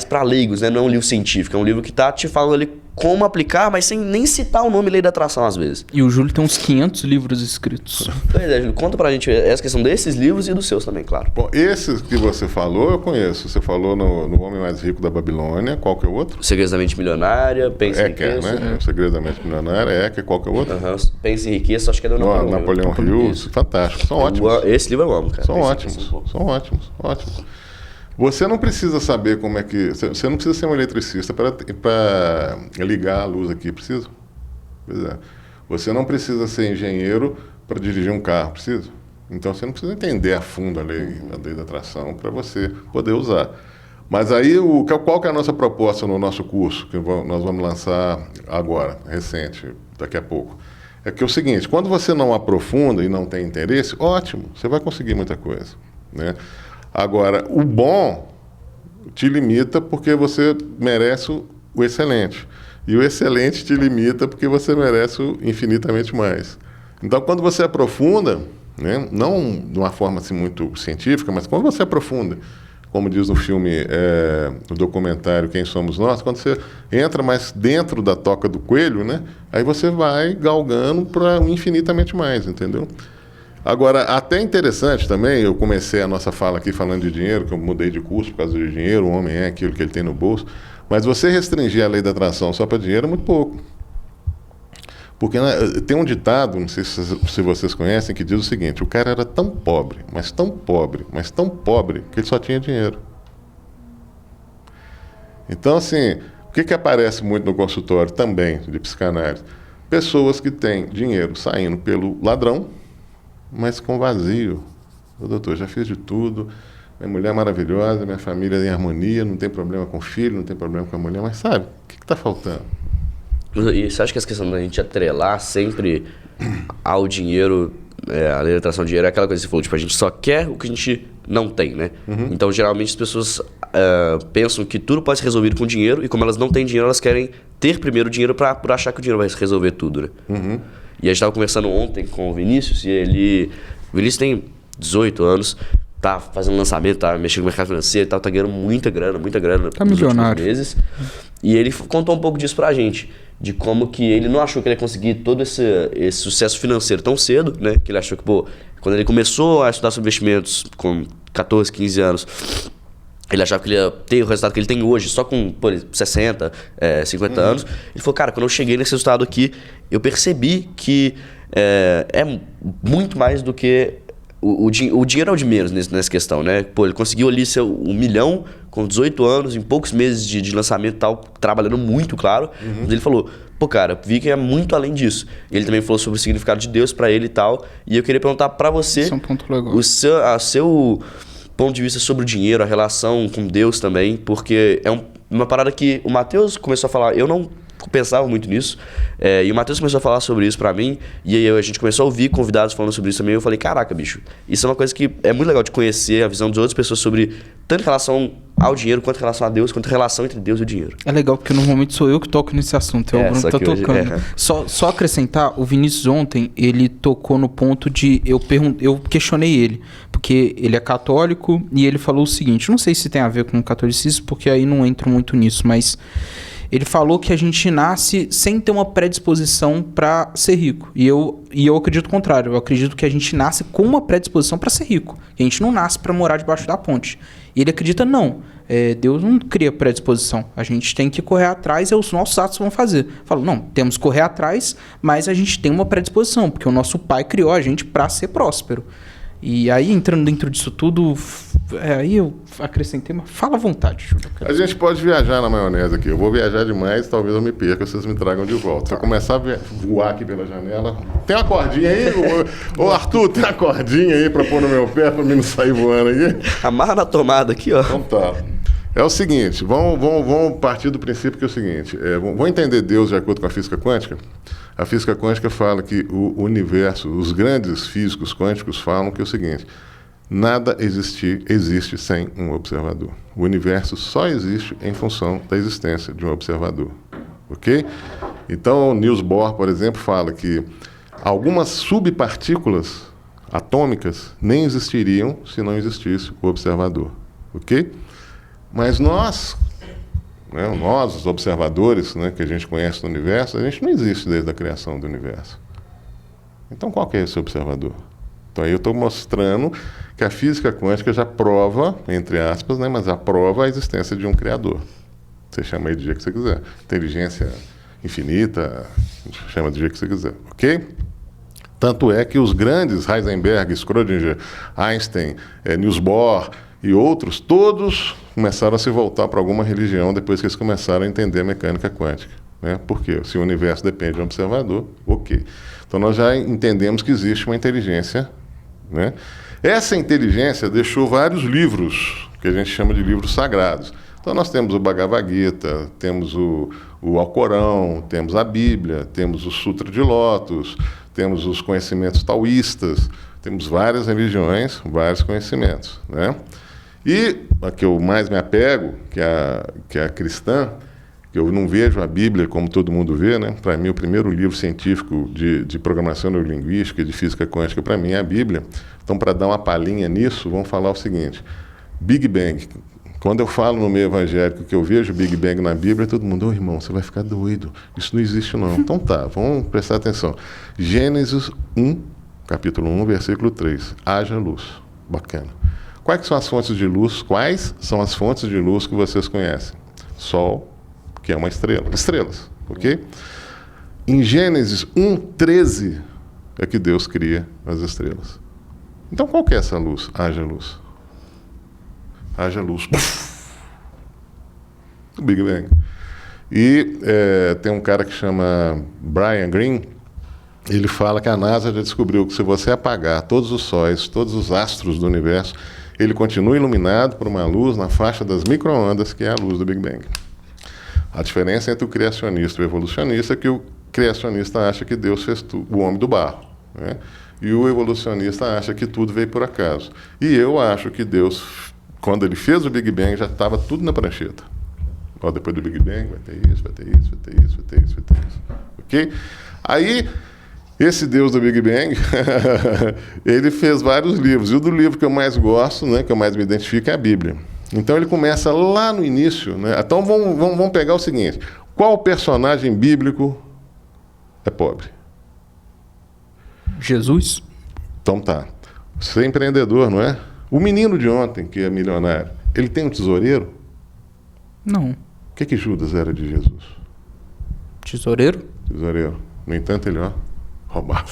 para leigos, né? Não é um livro científico, é um livro que tá te falando ali como aplicar, mas sem nem citar o nome Lei da Atração às vezes. E o Júlio tem uns 500 livros escritos. Pois é, Júlio, conta pra gente essa questão desses livros e dos seus também, claro. Bom, esses que você falou, eu conheço. Você falou no Homem Mais Rico da Babilônia, qual que é o outro? Segredos da Mente Milionária, Pense em Riqueza. Né? O Segredo da Mente Milionária, Ecker, qual que é o outro? Pense em Riqueza, acho que é do Napoleão Hill, fantástico, são ótimos. Esse livro eu amo, cara. São ótimos. Você não precisa saber como é que... Você não precisa ser um eletricista para ligar a luz aqui, precisa? Pois é. Você não precisa ser engenheiro para dirigir um carro, precisa? Então você não precisa entender a fundo a lei da atração para você poder usar. Mas aí, qual que é a nossa proposta no nosso curso, que nós vamos lançar agora, recente, daqui a pouco? É que é o seguinte, quando você não aprofunda e não tem interesse, ótimo, você vai conseguir muita coisa, né? Agora, o bom te limita porque você merece o excelente. E o excelente te limita porque você merece o infinitamente mais. Então, quando você aprofunda, né, não de uma forma assim, muito científica, mas quando você aprofunda, como diz no filme, no documentário Quem Somos Nós, quando você entra mais dentro da toca do coelho, né, aí você vai galgando para infinitamente mais, entendeu? Agora, até interessante também, eu comecei a nossa fala aqui falando de dinheiro, que eu mudei de curso por causa de dinheiro, o homem é aquilo que ele tem no bolso, mas você restringir a lei da atração só para dinheiro é muito pouco. Porque tem um ditado, não sei se vocês conhecem, que diz o seguinte, o cara era tão pobre, mas tão pobre, mas tão pobre, que ele só tinha dinheiro. Então, assim, o que aparece muito no consultório também de psicanálise? Pessoas que têm dinheiro saindo pelo ladrão, mas com vazio. Ô, doutor, já fiz de tudo, minha mulher é maravilhosa, minha família é em harmonia, não tem problema com o filho, não tem problema com a mulher, mas sabe, o que está faltando? E você acha que essa questão da gente atrelar sempre ao dinheiro, a lei da atração ao dinheiro, é aquela coisa que você falou, tipo, a gente só quer o que a gente não tem, né? Então, geralmente, as pessoas pensam que tudo pode ser resolvido com dinheiro, e como elas não têm dinheiro, elas querem ter primeiro dinheiro por achar que o dinheiro vai resolver tudo, né? E a gente estava conversando ontem com o Vinícius, e o Vinícius tem 18 anos, tá fazendo lançamento, tá mexendo no mercado financeiro e tal, tá ganhando muita grana tá nos milionário. últimos meses. E ele contou um pouco disso pra gente, de como que ele não achou que ele ia conseguir todo esse sucesso financeiro tão cedo, né? Que ele achou que, quando ele começou a estudar sobre investimentos com 14, 15 anos, ele achava que ele ia ter o resultado que ele tem hoje, só com 60, 50 anos. Ele falou, cara, quando eu cheguei nesse resultado aqui, eu percebi que é muito mais do que... O dinheiro é o de menos nessa questão, né? Ele conseguiu ali ser 1 milhão com 18 anos, em poucos meses de lançamento e tal, trabalhando muito, claro. Mas ele falou, cara, vi que é muito além disso. Ele também falou sobre o significado de Deus pra ele e tal. E eu queria perguntar pra você... Esse é um ponto legal. O seu ponto de vista sobre o dinheiro, a relação com Deus também, porque é uma parada que o Matheus começou a falar, eu não pensava muito nisso. E o Matheus começou a falar sobre isso pra mim. E aí a gente começou a ouvir convidados falando sobre isso também. E eu falei, caraca, bicho, isso é uma coisa que é muito legal de conhecer a visão de outras pessoas sobre tanto em relação ao dinheiro, quanto em relação a Deus, quanto em relação entre Deus e o dinheiro. É legal, porque normalmente sou eu que toco nesse assunto. O Bruno tá tocando. Só acrescentar, o Vinícius ontem, ele tocou no ponto de... Eu questionei ele, porque ele é católico, e ele falou o seguinte, não sei se tem a ver com o catolicismo, porque aí não entro muito nisso, mas... Ele falou que a gente nasce sem ter uma predisposição para ser rico. E eu acredito o contrário. Eu acredito que a gente nasce com uma predisposição para ser rico. A gente não nasce para morar debaixo da ponte. E ele acredita, não. Deus não cria predisposição. A gente tem que correr atrás e os nossos atos vão fazer. Eu falo, não, temos que correr atrás, mas a gente tem uma predisposição, porque o nosso pai criou a gente para ser próspero. E aí, entrando dentro disso tudo, aí eu acrescentei, mas fala à vontade, Júlio. A gente pode viajar na maionese aqui. Eu vou viajar demais, talvez eu me perca, vocês me tragam de volta. Se eu começar a voar aqui pela janela... Tem uma cordinha aí? Ô Arthur, tem uma cordinha aí pra pôr no meu pé, pra mim não sair voando aqui? Amarra na tomada aqui, ó. Então tá. É o seguinte, vamos partir do princípio que é o seguinte, vamos entender Deus de acordo com a física quântica? A física quântica fala que o universo, os grandes físicos quânticos falam que é o seguinte, nada existe sem um observador. O universo só existe em função da existência de um observador, ok? Então, Niels Bohr, por exemplo, fala que algumas subpartículas atômicas nem existiriam se não existisse o observador, ok? Mas nós, os observadores, que a gente conhece do universo, a gente não existe desde a criação do universo. Então, qual que é esse observador? Então, aí eu estou mostrando que a física quântica já prova, entre aspas, mas já prova a existência de um criador. Você chama aí do jeito que você quiser. Inteligência infinita, chama do jeito que você quiser, ok? Tanto é que os grandes, Heisenberg, Schrödinger, Einstein, Niels Bohr e outros, todos começaram a se voltar para alguma religião depois que eles começaram a entender a mecânica quântica. Por quê? Se o universo depende de um observador, ok. Então nós já entendemos que existe uma inteligência. Essa inteligência deixou vários livros, que a gente chama de livros sagrados. Então nós temos o Bhagavad Gita, temos o Alcorão, temos a Bíblia, temos o Sutra de Lótus, temos os conhecimentos taoístas, temos várias religiões, vários conhecimentos. E a que eu mais me apego, que é a cristã, que eu não vejo a Bíblia como todo mundo vê, Para mim, o primeiro livro científico de programação neurolinguística e de física quântica, para mim, é a Bíblia. Então, para dar uma palhinha nisso, vamos falar o seguinte, Big Bang. Quando eu falo no meio evangélico que eu vejo Big Bang na Bíblia, todo mundo, irmão, você vai ficar doido, isso não existe não. Então tá, vamos prestar atenção. Gênesis 1, capítulo 1, versículo 3, haja luz. Bacana. Quais são as fontes de luz? Quais são as fontes de luz que vocês conhecem? Sol, que é uma estrela. Estrelas, ok? Em Gênesis 1:13 é que Deus cria as estrelas. Então qual que é essa luz? Haja luz. Haja luz. O Big Bang. E tem um cara que chama Brian Greene, ele fala que a NASA já descobriu que se você apagar todos os sóis, todos os astros do universo, ele continua iluminado por uma luz na faixa das micro-ondas, que é a luz do Big Bang. A diferença entre o criacionista e o evolucionista é que o criacionista acha que Deus fez o homem do barro, e o evolucionista acha que tudo veio por acaso. E eu acho que Deus, quando ele fez o Big Bang, já estava tudo na prancheta. Depois do Big Bang vai ter isso, vai ter isso, vai ter isso, vai ter isso, vai ter isso. Ok? Aí, esse Deus do Big Bang, ele fez vários livros. E o do livro que eu mais gosto, que eu mais me identifico, é a Bíblia. Então ele começa lá no início. Então vamos pegar o seguinte. Qual personagem bíblico é pobre? Jesus? Então tá. Você é empreendedor, não é? O menino de ontem, que é milionário, ele tem um tesoureiro? Não. O que Judas era de Jesus? Tesoureiro? Tesoureiro. No entanto, ele, roubava.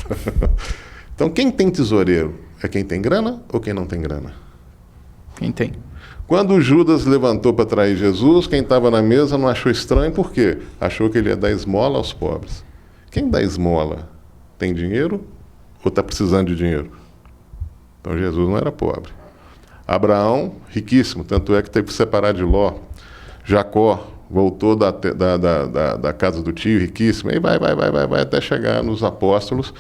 Então, quem tem tesoureiro? É quem tem grana ou quem não tem grana? Quem tem. Quando Judas levantou para trair Jesus, quem estava na mesa não achou estranho, por quê? Achou que ele ia dar esmola aos pobres. Quem dá esmola tem dinheiro ou está precisando de dinheiro? Então, Jesus não era pobre. Abraão, riquíssimo, tanto é que teve que separar de Ló. Jacó, voltou da casa do tio, riquíssimo, e vai até chegar nos apóstolos.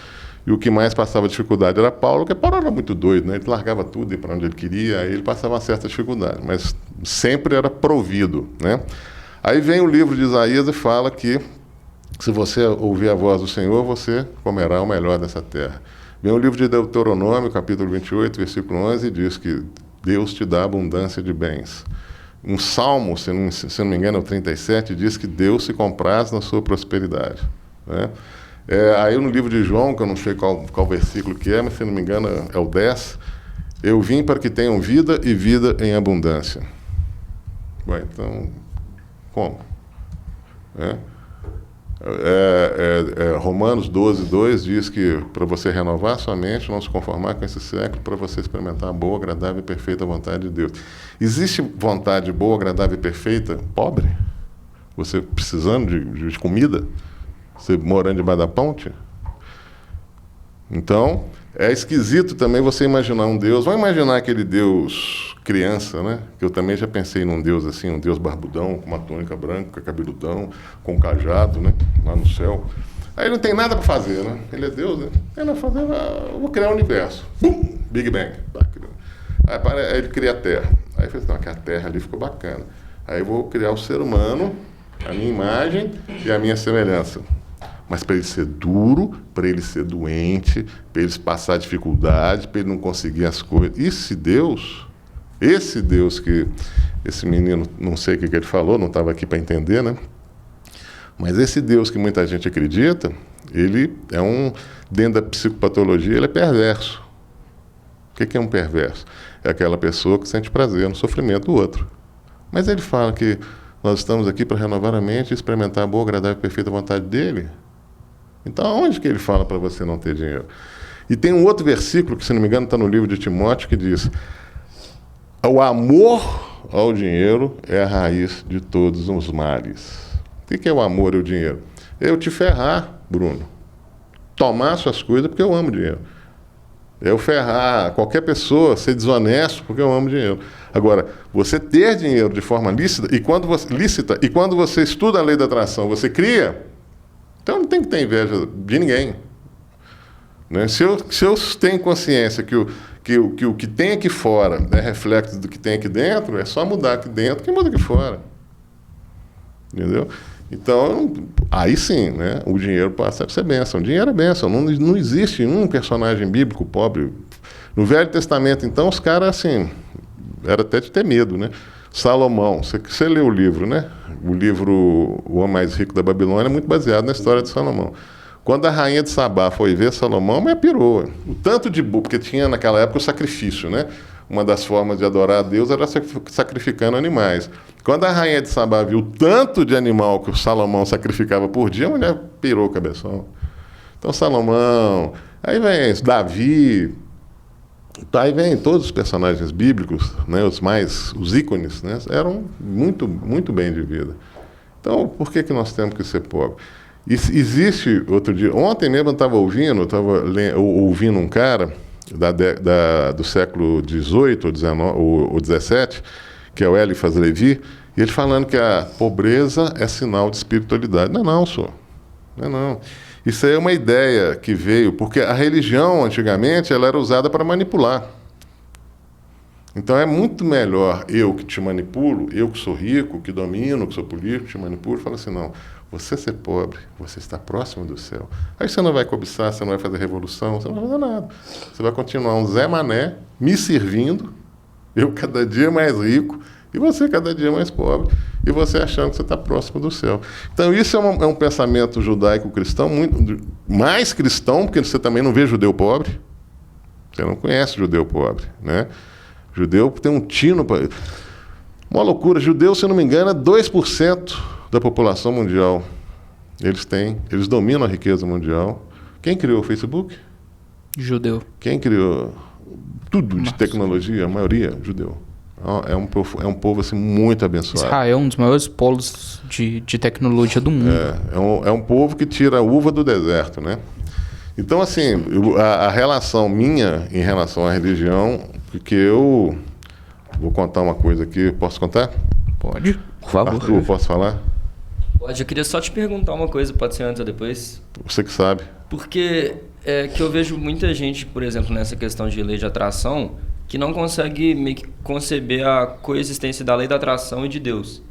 E o que mais passava dificuldade era Paulo, porque Paulo era muito doido, né? Ele largava tudo e para onde ele queria, aí ele passava uma certa dificuldade, mas sempre era provido, né? Aí vem o livro de Isaías e fala que se você ouvir a voz do Senhor, você comerá o melhor dessa terra. Vem o livro de Deuteronômio, capítulo 28, versículo 11, e diz que Deus te dá abundância de bens. Um salmo, se não me engano, é o 37, diz que Deus se compraz na sua prosperidade, né? Aí no livro de João, que eu não sei qual versículo que é, mas se não me engano é o 10, eu vim para que tenham vida e vida em abundância. Bom, então, como? Romanos 12, 2 diz que para você renovar sua mente, não se conformar com esse século, para você experimentar a boa, agradável e perfeita vontade de Deus. Existe vontade boa, agradável e perfeita pobre? Você precisando de comida? Você morando debaixo da ponte? Então, é esquisito também você imaginar um Deus. Vamos imaginar aquele Deus criança, né? Que eu também já pensei num Deus assim, um Deus barbudão, com uma túnica branca, cabeludão, com um cajado, né? Lá no céu. Aí não tem nada para fazer, né? Ele é Deus, né? Ele vai fazer, eu vou criar o universo. Bum! Big Bang. Aí ele cria a Terra. Aí ele fez, não, que a Terra ali ficou bacana. Aí eu vou criar o ser humano, a minha imagem e a minha semelhança. Mas para ele ser duro, para ele ser doente, para ele passar dificuldade, para ele não conseguir as coisas. Esse Deus que esse menino, não sei o que ele falou, não estava aqui para entender, né? Mas esse Deus que muita gente acredita, ele é dentro da psicopatologia, ele é perverso. O que é um perverso? É aquela pessoa que sente prazer no sofrimento do outro. Mas ele fala que nós estamos aqui para renovar a mente e experimentar a boa, agradável e perfeita vontade dele. Então, aonde que ele fala para você não ter dinheiro? E tem um outro versículo, que se não me engano está no livro de Timóteo, que diz: o amor ao dinheiro é a raiz de todos os males. O que é o amor ao dinheiro? Eu te ferrar, Bruno. Tomar suas coisas porque eu amo dinheiro. Eu ferrar qualquer pessoa, ser desonesto porque eu amo dinheiro. Agora, você ter dinheiro de forma lícita, e quando você estuda a lei da atração, você cria, então não tem que ter inveja de ninguém. Né? Se eu tenho consciência que o que tem aqui fora é reflexo do que tem aqui dentro, é só mudar aqui dentro que muda aqui fora. Entendeu? Então, aí sim, né, o dinheiro passa a ser bênção. O dinheiro é bênção. Não existe um personagem bíblico pobre. No Velho Testamento, então, os caras, assim, era até de ter medo, né? Salomão, você lê o livro, né? O livro O Homem Mais Rico da Babilônia é muito baseado na história de Salomão. Quando a rainha de Sabá foi ver Salomão, mas pirou. O tanto de porque tinha naquela época o sacrifício, né? Uma das formas de adorar a Deus era sacrificando animais. Quando a rainha de Sabá viu o tanto de animal que o Salomão sacrificava por dia, a mulher pirou o cabeção. Então Salomão, aí vem Davi, aí vem todos os personagens bíblicos, né, os ícones, né, eram muito, muito bem de vida. Então, por que nós temos que ser pobres? Existe, outro dia, ontem mesmo eu estava ouvindo um cara do século XVIII ou XVII, que é o Eliphas Levi, e ele falando que a pobreza é sinal de espiritualidade. Não, senhor. Não. Isso aí é uma ideia que veio, porque a religião, antigamente, ela era usada para manipular. Então é muito melhor eu que te manipulo, eu que sou rico, que domino, que sou político, te manipulo, falo assim, não, você ser pobre, você está próximo do céu. Aí você não vai cobiçar, você não vai fazer revolução, você não vai fazer nada. Você vai continuar um Zé Mané me servindo, eu cada dia mais rico, e você cada dia mais pobre, e você achando que você está próximo do céu. Então isso é um pensamento judaico-cristão, muito mais cristão, porque você também não vê judeu pobre. Você não conhece judeu pobre, né? Judeu tem um tino para... Uma loucura. Judeu, se não me engano, é 2% da população mundial. Eles dominam a riqueza mundial. Quem criou o Facebook? Judeu. Quem criou tudo de tecnologia? A maioria, judeu. É um povo assim, muito abençoado. Israel é um dos maiores polos de tecnologia do mundo. É um povo que tira a uva do deserto, né? Então, assim, a relação minha em relação à religião, porque eu vou contar uma coisa aqui, posso contar? Pode. Por favor. Arthur, posso falar? Pode, eu queria só te perguntar uma coisa, pode ser antes ou depois? Você que sabe. Porque é que eu vejo muita gente, por exemplo, nessa questão de lei de atração, que não consegue meio que conceber a coexistência da lei da atração e de Deus.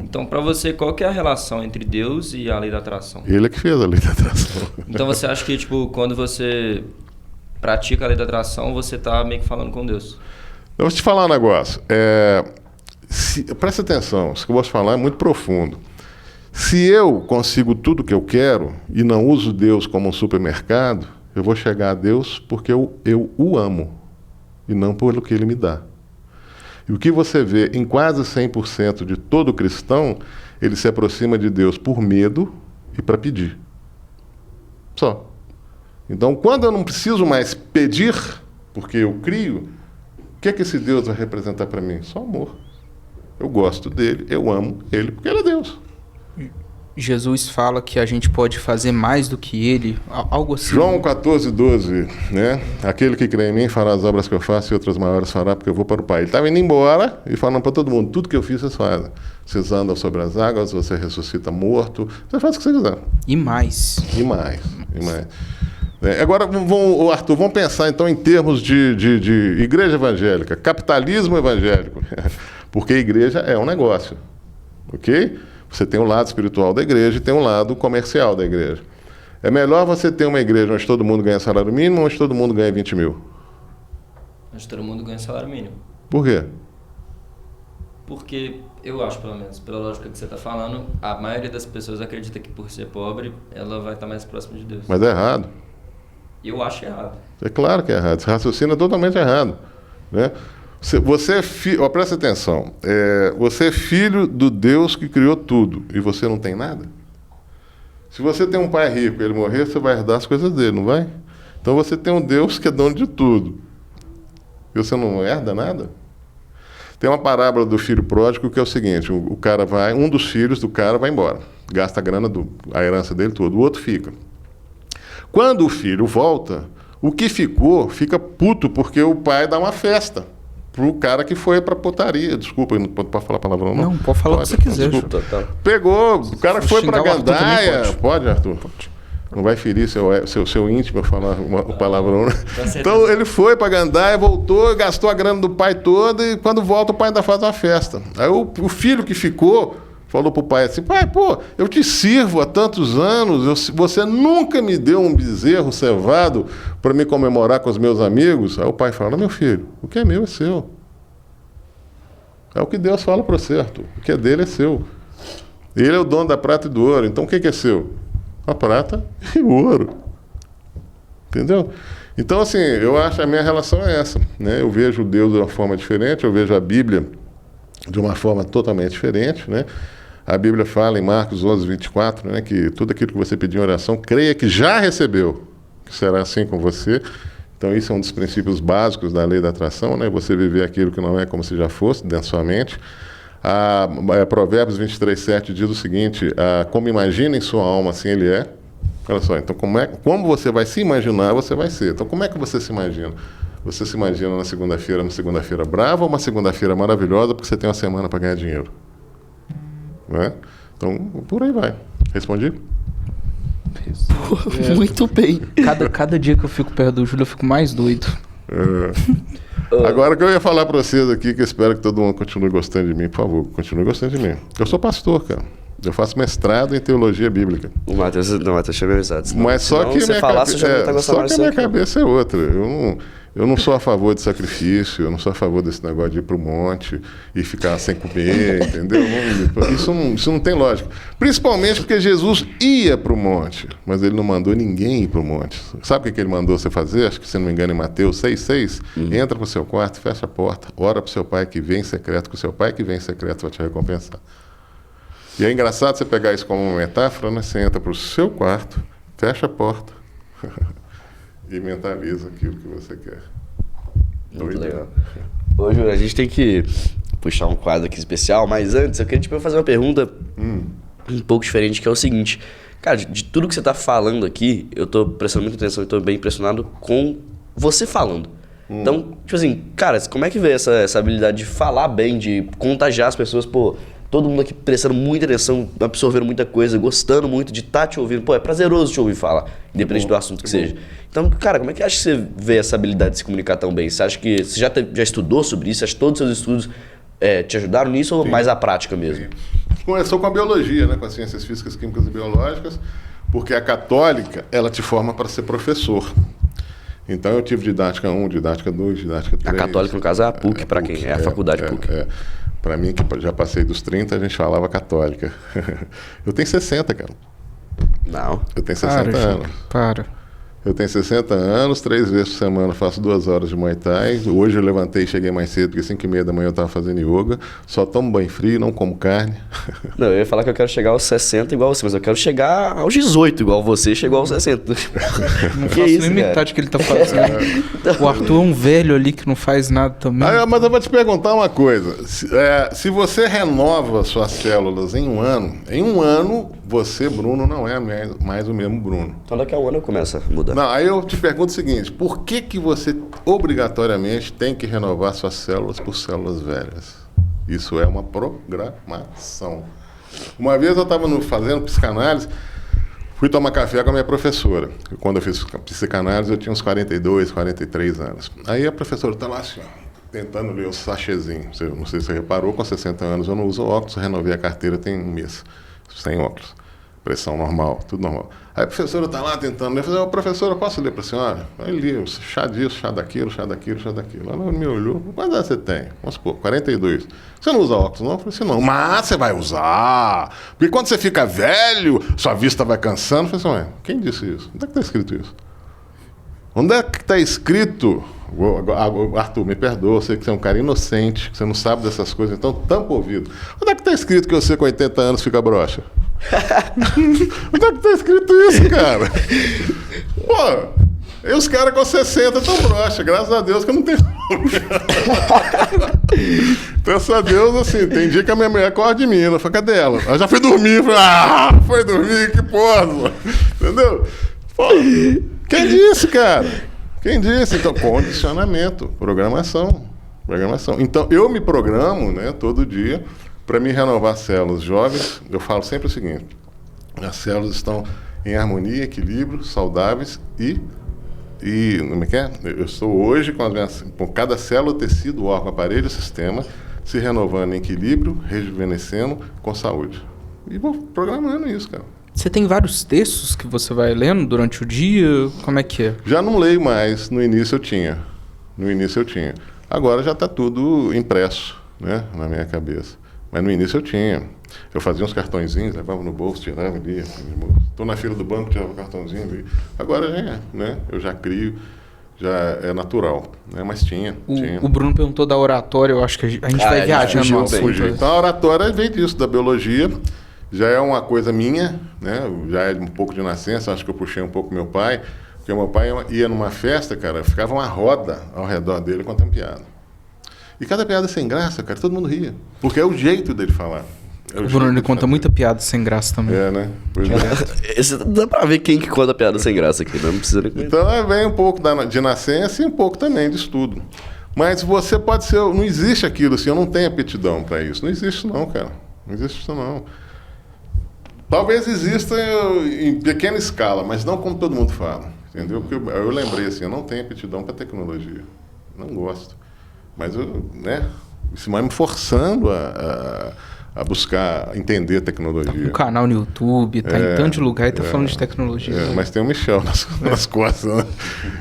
Então, para você, qual que é a relação entre Deus e a lei da atração? Ele é que fez a lei da atração. Então, você acha que, tipo, quando você pratica a lei da atração, você tá meio que falando com Deus? Eu vou te falar um negócio. Presta atenção, isso que eu vou te falar é muito profundo. Se eu consigo tudo que eu quero e não uso Deus como um supermercado, eu vou chegar a Deus porque eu o amo e não pelo que Ele me dá. E o que você vê em quase 100% de todo cristão, ele se aproxima de Deus por medo e para pedir. Só. Então, quando eu não preciso mais pedir, porque eu crio, o que é que esse Deus vai representar para mim? Só amor. Eu gosto dele, eu amo ele, porque ele é Deus. Jesus fala que a gente pode fazer mais do que ele, algo assim. João 14:12, né? Aquele que crê em mim fará as obras que eu faço e outras maiores fará, porque eu vou para o Pai. Ele estava indo embora e falando para todo mundo, tudo que eu fiz vocês fazem. Vocês andam sobre as águas, você ressuscita morto, você faz o que você quiser. E mais. E mais. Agora, Arthur, vamos pensar então em termos de igreja evangélica, capitalismo evangélico, porque a igreja é um negócio, ok? Você tem um lado espiritual da igreja e tem um lado comercial da igreja. É melhor você ter uma igreja onde todo mundo ganha salário mínimo ou onde todo mundo ganha 20 mil? Onde todo mundo ganha salário mínimo. Por quê? Porque eu acho, pelo menos, pela lógica que você está falando, a maioria das pessoas acredita que por ser pobre, ela vai estar mais próxima de Deus. Mas é errado. Eu acho errado. É claro que é errado. Esse raciocínio é totalmente errado, né? Você é presta atenção. Você é filho do Deus que criou tudo e você não tem nada? Se você tem um pai rico e ele morrer, você vai herdar as coisas dele, não vai? Então você tem um Deus que é dono de tudo e você não herda nada? Tem uma parábola do filho pródigo que é o seguinte: o cara vai, um dos filhos do cara vai embora, gasta a grana, a herança dele toda, o outro fica. Quando o filho volta, o que ficou fica puto porque o pai dá uma festa pro cara que foi pra putaria. Desculpa, não pode falar palavrão não? Não, pode falar o que você quiser. Desculpa. Pegou, o cara foi pra gandaia. Pode, Arthur? Pode. Não vai ferir seu íntimo falar o palavrão, né? Então ele foi pra gandaia, voltou, gastou a grana do pai toda e quando volta o pai ainda faz uma festa. Aí o filho que ficou falou pro pai assim: pai, pô, eu te sirvo há tantos anos, você nunca me deu um bezerro cevado para me comemorar com os meus amigos. Aí o pai fala: meu filho, o que é meu é seu. É o que Deus fala para você, Arthur. O que é dele é seu. Ele é o dono da prata e do ouro. Então o que é seu? A prata e o ouro. Entendeu? Então, assim, eu acho que a minha relação é essa, né? Eu vejo Deus de uma forma diferente, eu vejo a Bíblia de uma forma totalmente diferente, né? A Bíblia fala em Marcos 11:24, né, que tudo aquilo que você pedir em oração, creia que já recebeu, que será assim com você. Então, isso é um dos princípios básicos da lei da atração, né? Você viver aquilo que não é como se já fosse dentro da sua mente. Provérbios 23:7 diz o seguinte: como imagina em sua alma, assim ele é. Olha só, então como você vai se imaginar, você vai ser. Então, como é que você se imagina? Você se imagina uma segunda-feira brava ou uma segunda-feira maravilhosa porque você tem uma semana para ganhar dinheiro? Né? Então, por aí vai. Respondi? Muito bem. Cada dia que eu fico perto do Júlio, eu fico mais doido. Agora que eu ia falar para vocês aqui, que eu espero que todo mundo continue gostando de mim, por favor, continue gostando de mim. Eu sou pastor, cara. Eu faço mestrado em teologia bíblica. O Matheus tinha me avisado. Mas só que minha cabeça é outra. Eu não sou a favor de sacrifício, eu não sou a favor desse negócio de ir para o monte e ficar sem comer, entendeu? Isso não tem lógica. Principalmente porque Jesus ia para o monte, mas ele não mandou ninguém ir para o monte. Sabe o que ele mandou você fazer? Acho que, se não me engano, em Mateus 6:6. Entra para o seu quarto, fecha a porta, ora para o seu pai que vem em secreto, que o seu pai que vem em secreto vai te recompensar. E é engraçado você pegar isso como uma metáfora, né? Você entra para o seu quarto, fecha a porta e mentaliza aquilo que você quer. Muito legal. Hoje a gente tem que puxar um quadro aqui especial, mas antes eu queria fazer uma pergunta um pouco diferente, que é o seguinte. Cara, de tudo que você está falando aqui, eu estou prestando muita atenção e estou bem impressionado com você falando. Então, tipo assim, cara, como é que veio essa habilidade de falar bem, de contagiar as pessoas? Pô, todo mundo aqui prestando muita atenção, absorvendo muita coisa, gostando muito de estar te ouvindo. Pô, é prazeroso te ouvir falar, independente do assunto que seja. Então, cara, como é que acha que você vê essa habilidade de se comunicar tão bem? Você acha que você já estudou sobre isso? Acha que todos os seus estudos te ajudaram nisso ou mais a prática mesmo? Começou com a biologia, né? Com as ciências físicas, químicas e biológicas, porque a católica, ela te forma para ser professor. Então eu tive didática 1, didática 2, didática 3. A católica, no caso, é a PUC, para quem é a faculdade PUC. Para mim, que já passei dos 30, a gente falava católica. Eu tenho 60, cara. Não. Eu tenho 60 anos. Eu tenho 60 anos, 3 vezes por semana faço 2 horas de Muay Thai. Hoje eu levantei e cheguei mais cedo, porque 5h30 da manhã eu estava fazendo yoga. Só tomo banho frio, não como carne. Não, eu ia falar que eu quero chegar aos 60 igual você, mas eu quero chegar aos 18 igual você chegou aos 60. Não faço nem metade que ele tá fazendo. O Arthur é um velho ali que não faz nada também. Mas eu vou te perguntar uma coisa. Se você renova suas células em um ano você, Bruno, não é mais o mesmo Bruno. Então daqui a um ano eu começo a mudar. Não, aí eu te pergunto o seguinte, por que você obrigatoriamente tem que renovar suas células por células velhas? Isso é uma programação. Uma vez eu estava fazendo psicanálise, fui tomar café com a minha professora. Quando eu fiz psicanálise eu tinha uns 42, 43 anos. Aí a professora está lá assim, tentando ler o sachezinho. Não sei se você reparou, com 60 anos eu não uso óculos, renovei a carteira tem um mês, sem óculos. Pressão normal, tudo normal. Aí a professora está lá tentando ler. Eu falei, professora, posso ler para a senhora? Aí li, chá disso, chá daquilo, chá daquilo, chá daquilo. Ela me olhou, quantos anos você tem? Vamos supor, 42. Você não usa óculos, não? Eu falei assim, não. Mas você vai usar. Porque quando você fica velho, sua vista vai cansando. Eu falei assim, quem disse isso? Onde é que está escrito isso? Onde é que está escrito? Arthur, me perdoa, eu sei que você é um cara inocente, que você não sabe dessas coisas, então tampa o ouvido. Onde é que está escrito que você com 80 anos fica broxa? Onde é que está escrito isso, cara? Pô, e os caras com 60 estão broxa, graças a Deus que eu não tenho graças a Deus, assim, tem dia que a minha mulher acorda de mim, ela fala, cadê ela? Ela já foi dormir, foi dormir, que porra, entendeu? Pô, quem disse, cara? Quem disse? Então, condicionamento, programação. Então, eu me programo, né, todo dia para me renovar células jovens. Eu falo sempre o seguinte, as células estão em harmonia, equilíbrio, saudáveis e como é que é? Eu estou hoje com cada célula, tecido, órgão, aparelho, sistema, se renovando em equilíbrio, rejuvenescendo com saúde. E vou programando isso, cara. Você tem vários textos que você vai lendo durante o dia? Como é que é? Já não leio mais. No início eu tinha. Agora já está tudo impresso, né, na minha cabeça. Mas no início eu tinha. Eu fazia uns cartõezinhos, levava no bolso, tirava ali. Estou na fila do banco, tirava o cartãozinho ali. Agora já é, né? Eu já crio, já é natural. Né? Mas tinha. O Bruno perguntou da oratória, eu acho que a gente vai viajando no assunto. Então a oratória veio disso, da biologia. Já é uma coisa minha, né? Já é um pouco de nascença, acho que eu puxei um pouco meu pai, porque meu pai ia numa festa, cara, ficava uma roda ao redor dele contando piada. E cada piada sem graça, cara, todo mundo ria, porque é o jeito dele falar. O Bruno, ele conta muita piada sem graça também. É, né? Pois é. Dá pra ver quem que conta piada sem graça aqui, né? Não precisa nem... Então vem um pouco de nascença e um pouco também de estudo. Mas você pode ser, não existe aquilo assim, eu não tenho aptidão para isso. Não existe não, cara. Não existe isso não. Talvez exista em pequena escala, mas não como todo mundo fala, entendeu? Porque eu lembrei assim, eu não tenho aptidão para tecnologia, não gosto. Mas isso vai me forçando a buscar entender tecnologia. Tá com um canal no YouTube, tá em tanto lugar e tá falando de tecnologia. Mas tem o Michel nas costas, né?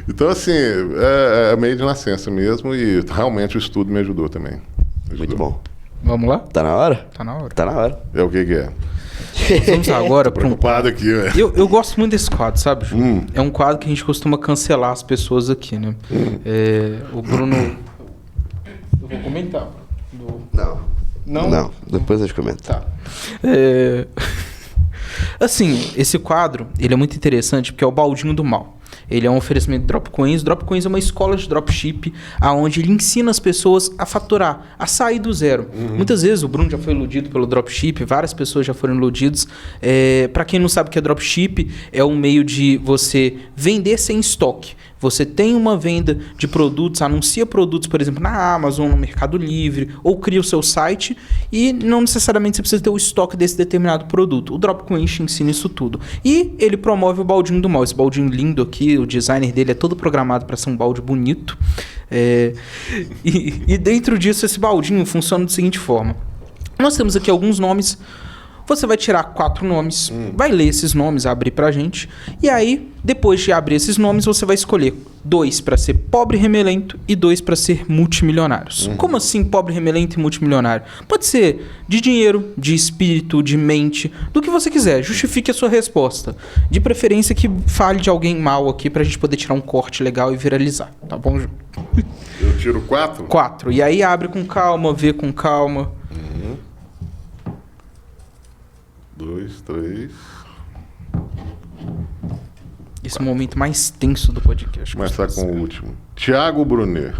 Então, assim, é meio de nascença mesmo e realmente o estudo me ajudou também. Muito bom. Vamos lá? Tá na hora? Tá na hora. Tá na hora. É o que é? Vamos agora para preocupado aqui, velho. Eu gosto muito desse quadro, sabe, Ju? É um quadro que a gente costuma cancelar as pessoas aqui, né? O Bruno... Eu vou comentar. Não, depois a gente comenta. Tá. Assim, esse quadro, ele é muito interessante porque é o baldinho do mal. Ele é um oferecimento de Dropcoins. Dropcoins é uma escola de dropship, onde ele ensina as pessoas a faturar, a sair do zero. Muitas vezes o Bruno já foi iludido pelo dropship, várias pessoas já foram iludidos. Para quem não sabe o que é dropship, é um meio de você vender sem estoque. Você tem uma venda de produtos, anuncia produtos, por exemplo, na Amazon, no Mercado Livre, ou cria o seu site e não necessariamente você precisa ter o estoque desse determinado produto. O Dropcoin ensina isso tudo. E ele promove o baldinho do mal. Esse baldinho lindo aqui, o designer dele é todo programado para ser um balde bonito. E dentro disso, esse baldinho funciona da seguinte forma. Nós temos aqui alguns nomes. Você vai tirar 4 nomes, vai ler esses nomes, abrir pra gente. E aí, depois de abrir esses nomes, você vai escolher 2 para ser pobre remelento e 2 para ser multimilionários. Como assim pobre remelento e multimilionário? Pode ser de dinheiro, de espírito, de mente, do que você quiser. Justifique a sua resposta. De preferência que fale de alguém mal aqui pra gente poder tirar um corte legal e viralizar. Tá bom, Ju? Eu tiro 4? 4. E aí abre com calma, vê com calma. 2, 3. Esse momento mais tenso do podcast. Começar com o último. Thiago Brunet.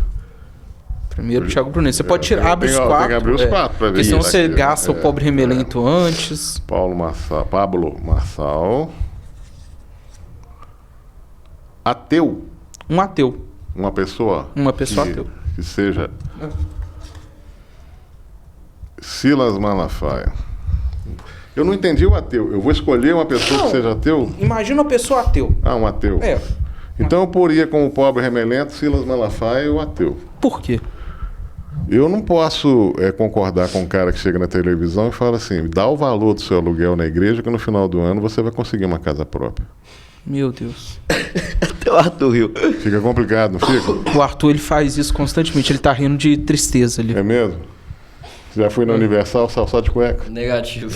Primeiro, Thiago Brunet. Você pode tirar, abre os 4. Tem que abrir os 4 para ver. Porque senão você gasta o pobre remelento antes. Pablo Marçal. Ateu. Um ateu. Uma pessoa. Uma pessoa ateu. Que seja. Silas Malafaia. Eu não entendi o ateu. Eu vou escolher uma pessoa que seja ateu? Imagina uma pessoa ateu. Um ateu. Então eu poria como pobre remelento Silas Malafaia e o ateu. Por quê? Eu não posso concordar com um cara que chega na televisão e fala assim, dá o valor do seu aluguel na igreja que no final do ano você vai conseguir uma casa própria. Meu Deus. Até o Arthur riu. Fica complicado, não fica? O Arthur, ele faz isso constantemente. Ele tá rindo de tristeza ali. É mesmo? Já fui na Universal, só de cueca? Negativo.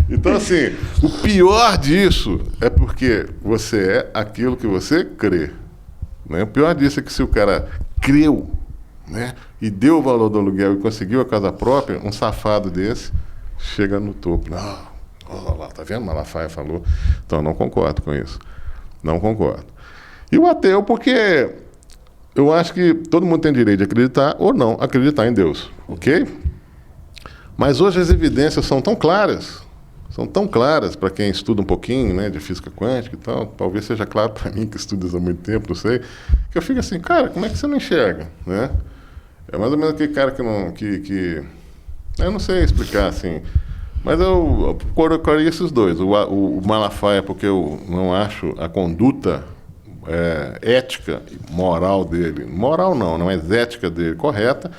Então, assim, o pior disso é porque você é aquilo que você crê. Né? O pior disso é que se o cara creu, né, e deu o valor do aluguel e conseguiu a casa própria, um safado desse chega no topo. Não, olha lá, tá vendo? Malafaia falou. Então, não concordo com isso. Não concordo. E o ateu, porque eu acho que todo mundo tem direito de acreditar ou não acreditar em Deus, ok? Mas hoje as evidências são tão claras para quem estuda um pouquinho, né, de física quântica e tal, talvez seja claro para mim que estudo isso há muito tempo, não sei, que eu fico assim, cara, como é que você não enxerga, né? É mais ou menos aquele cara que eu não sei explicar, assim, mas eu colocaria esses dois, o Malafaia, porque eu não acho a conduta ética, moral dele, moral não, mas ética dele correta,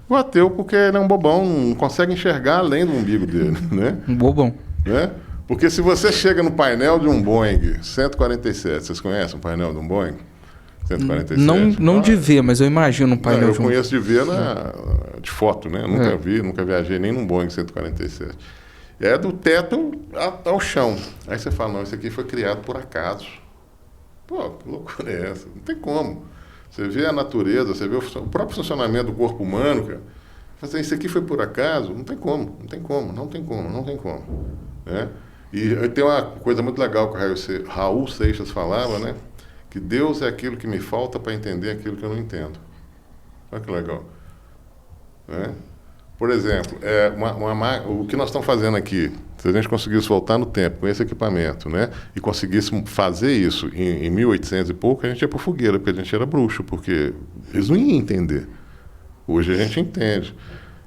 o ateu porque ele é um bobão, não consegue enxergar além do umbigo dele, né? Um bobão. Né? Porque se você chega no painel de um Boeing 147, vocês conhecem o painel de um Boeing 147? Não de ver, mas eu imagino um painel eu conheço de ver de foto, né? Nunca viajei nem num Boeing 147. É do teto ao chão. Aí você fala, não, isso aqui foi criado por acaso. Pô, que loucura é essa? Não tem como. Você vê a natureza, você vê o próprio funcionamento do corpo humano, cara. Fazer isso aqui foi por acaso? Não tem como. Né? E tem uma coisa muito legal que o Raul Seixas falava, né? Que Deus é aquilo que me falta para entender aquilo que eu não entendo. Olha que legal. Né? Por exemplo, o que nós estamos fazendo aqui, se a gente conseguisse voltar no tempo com esse equipamento, né, e conseguisse fazer isso em 1800 e pouco, a gente ia para fogueira, porque a gente era bruxo, porque eles não iam entender. Hoje a gente entende.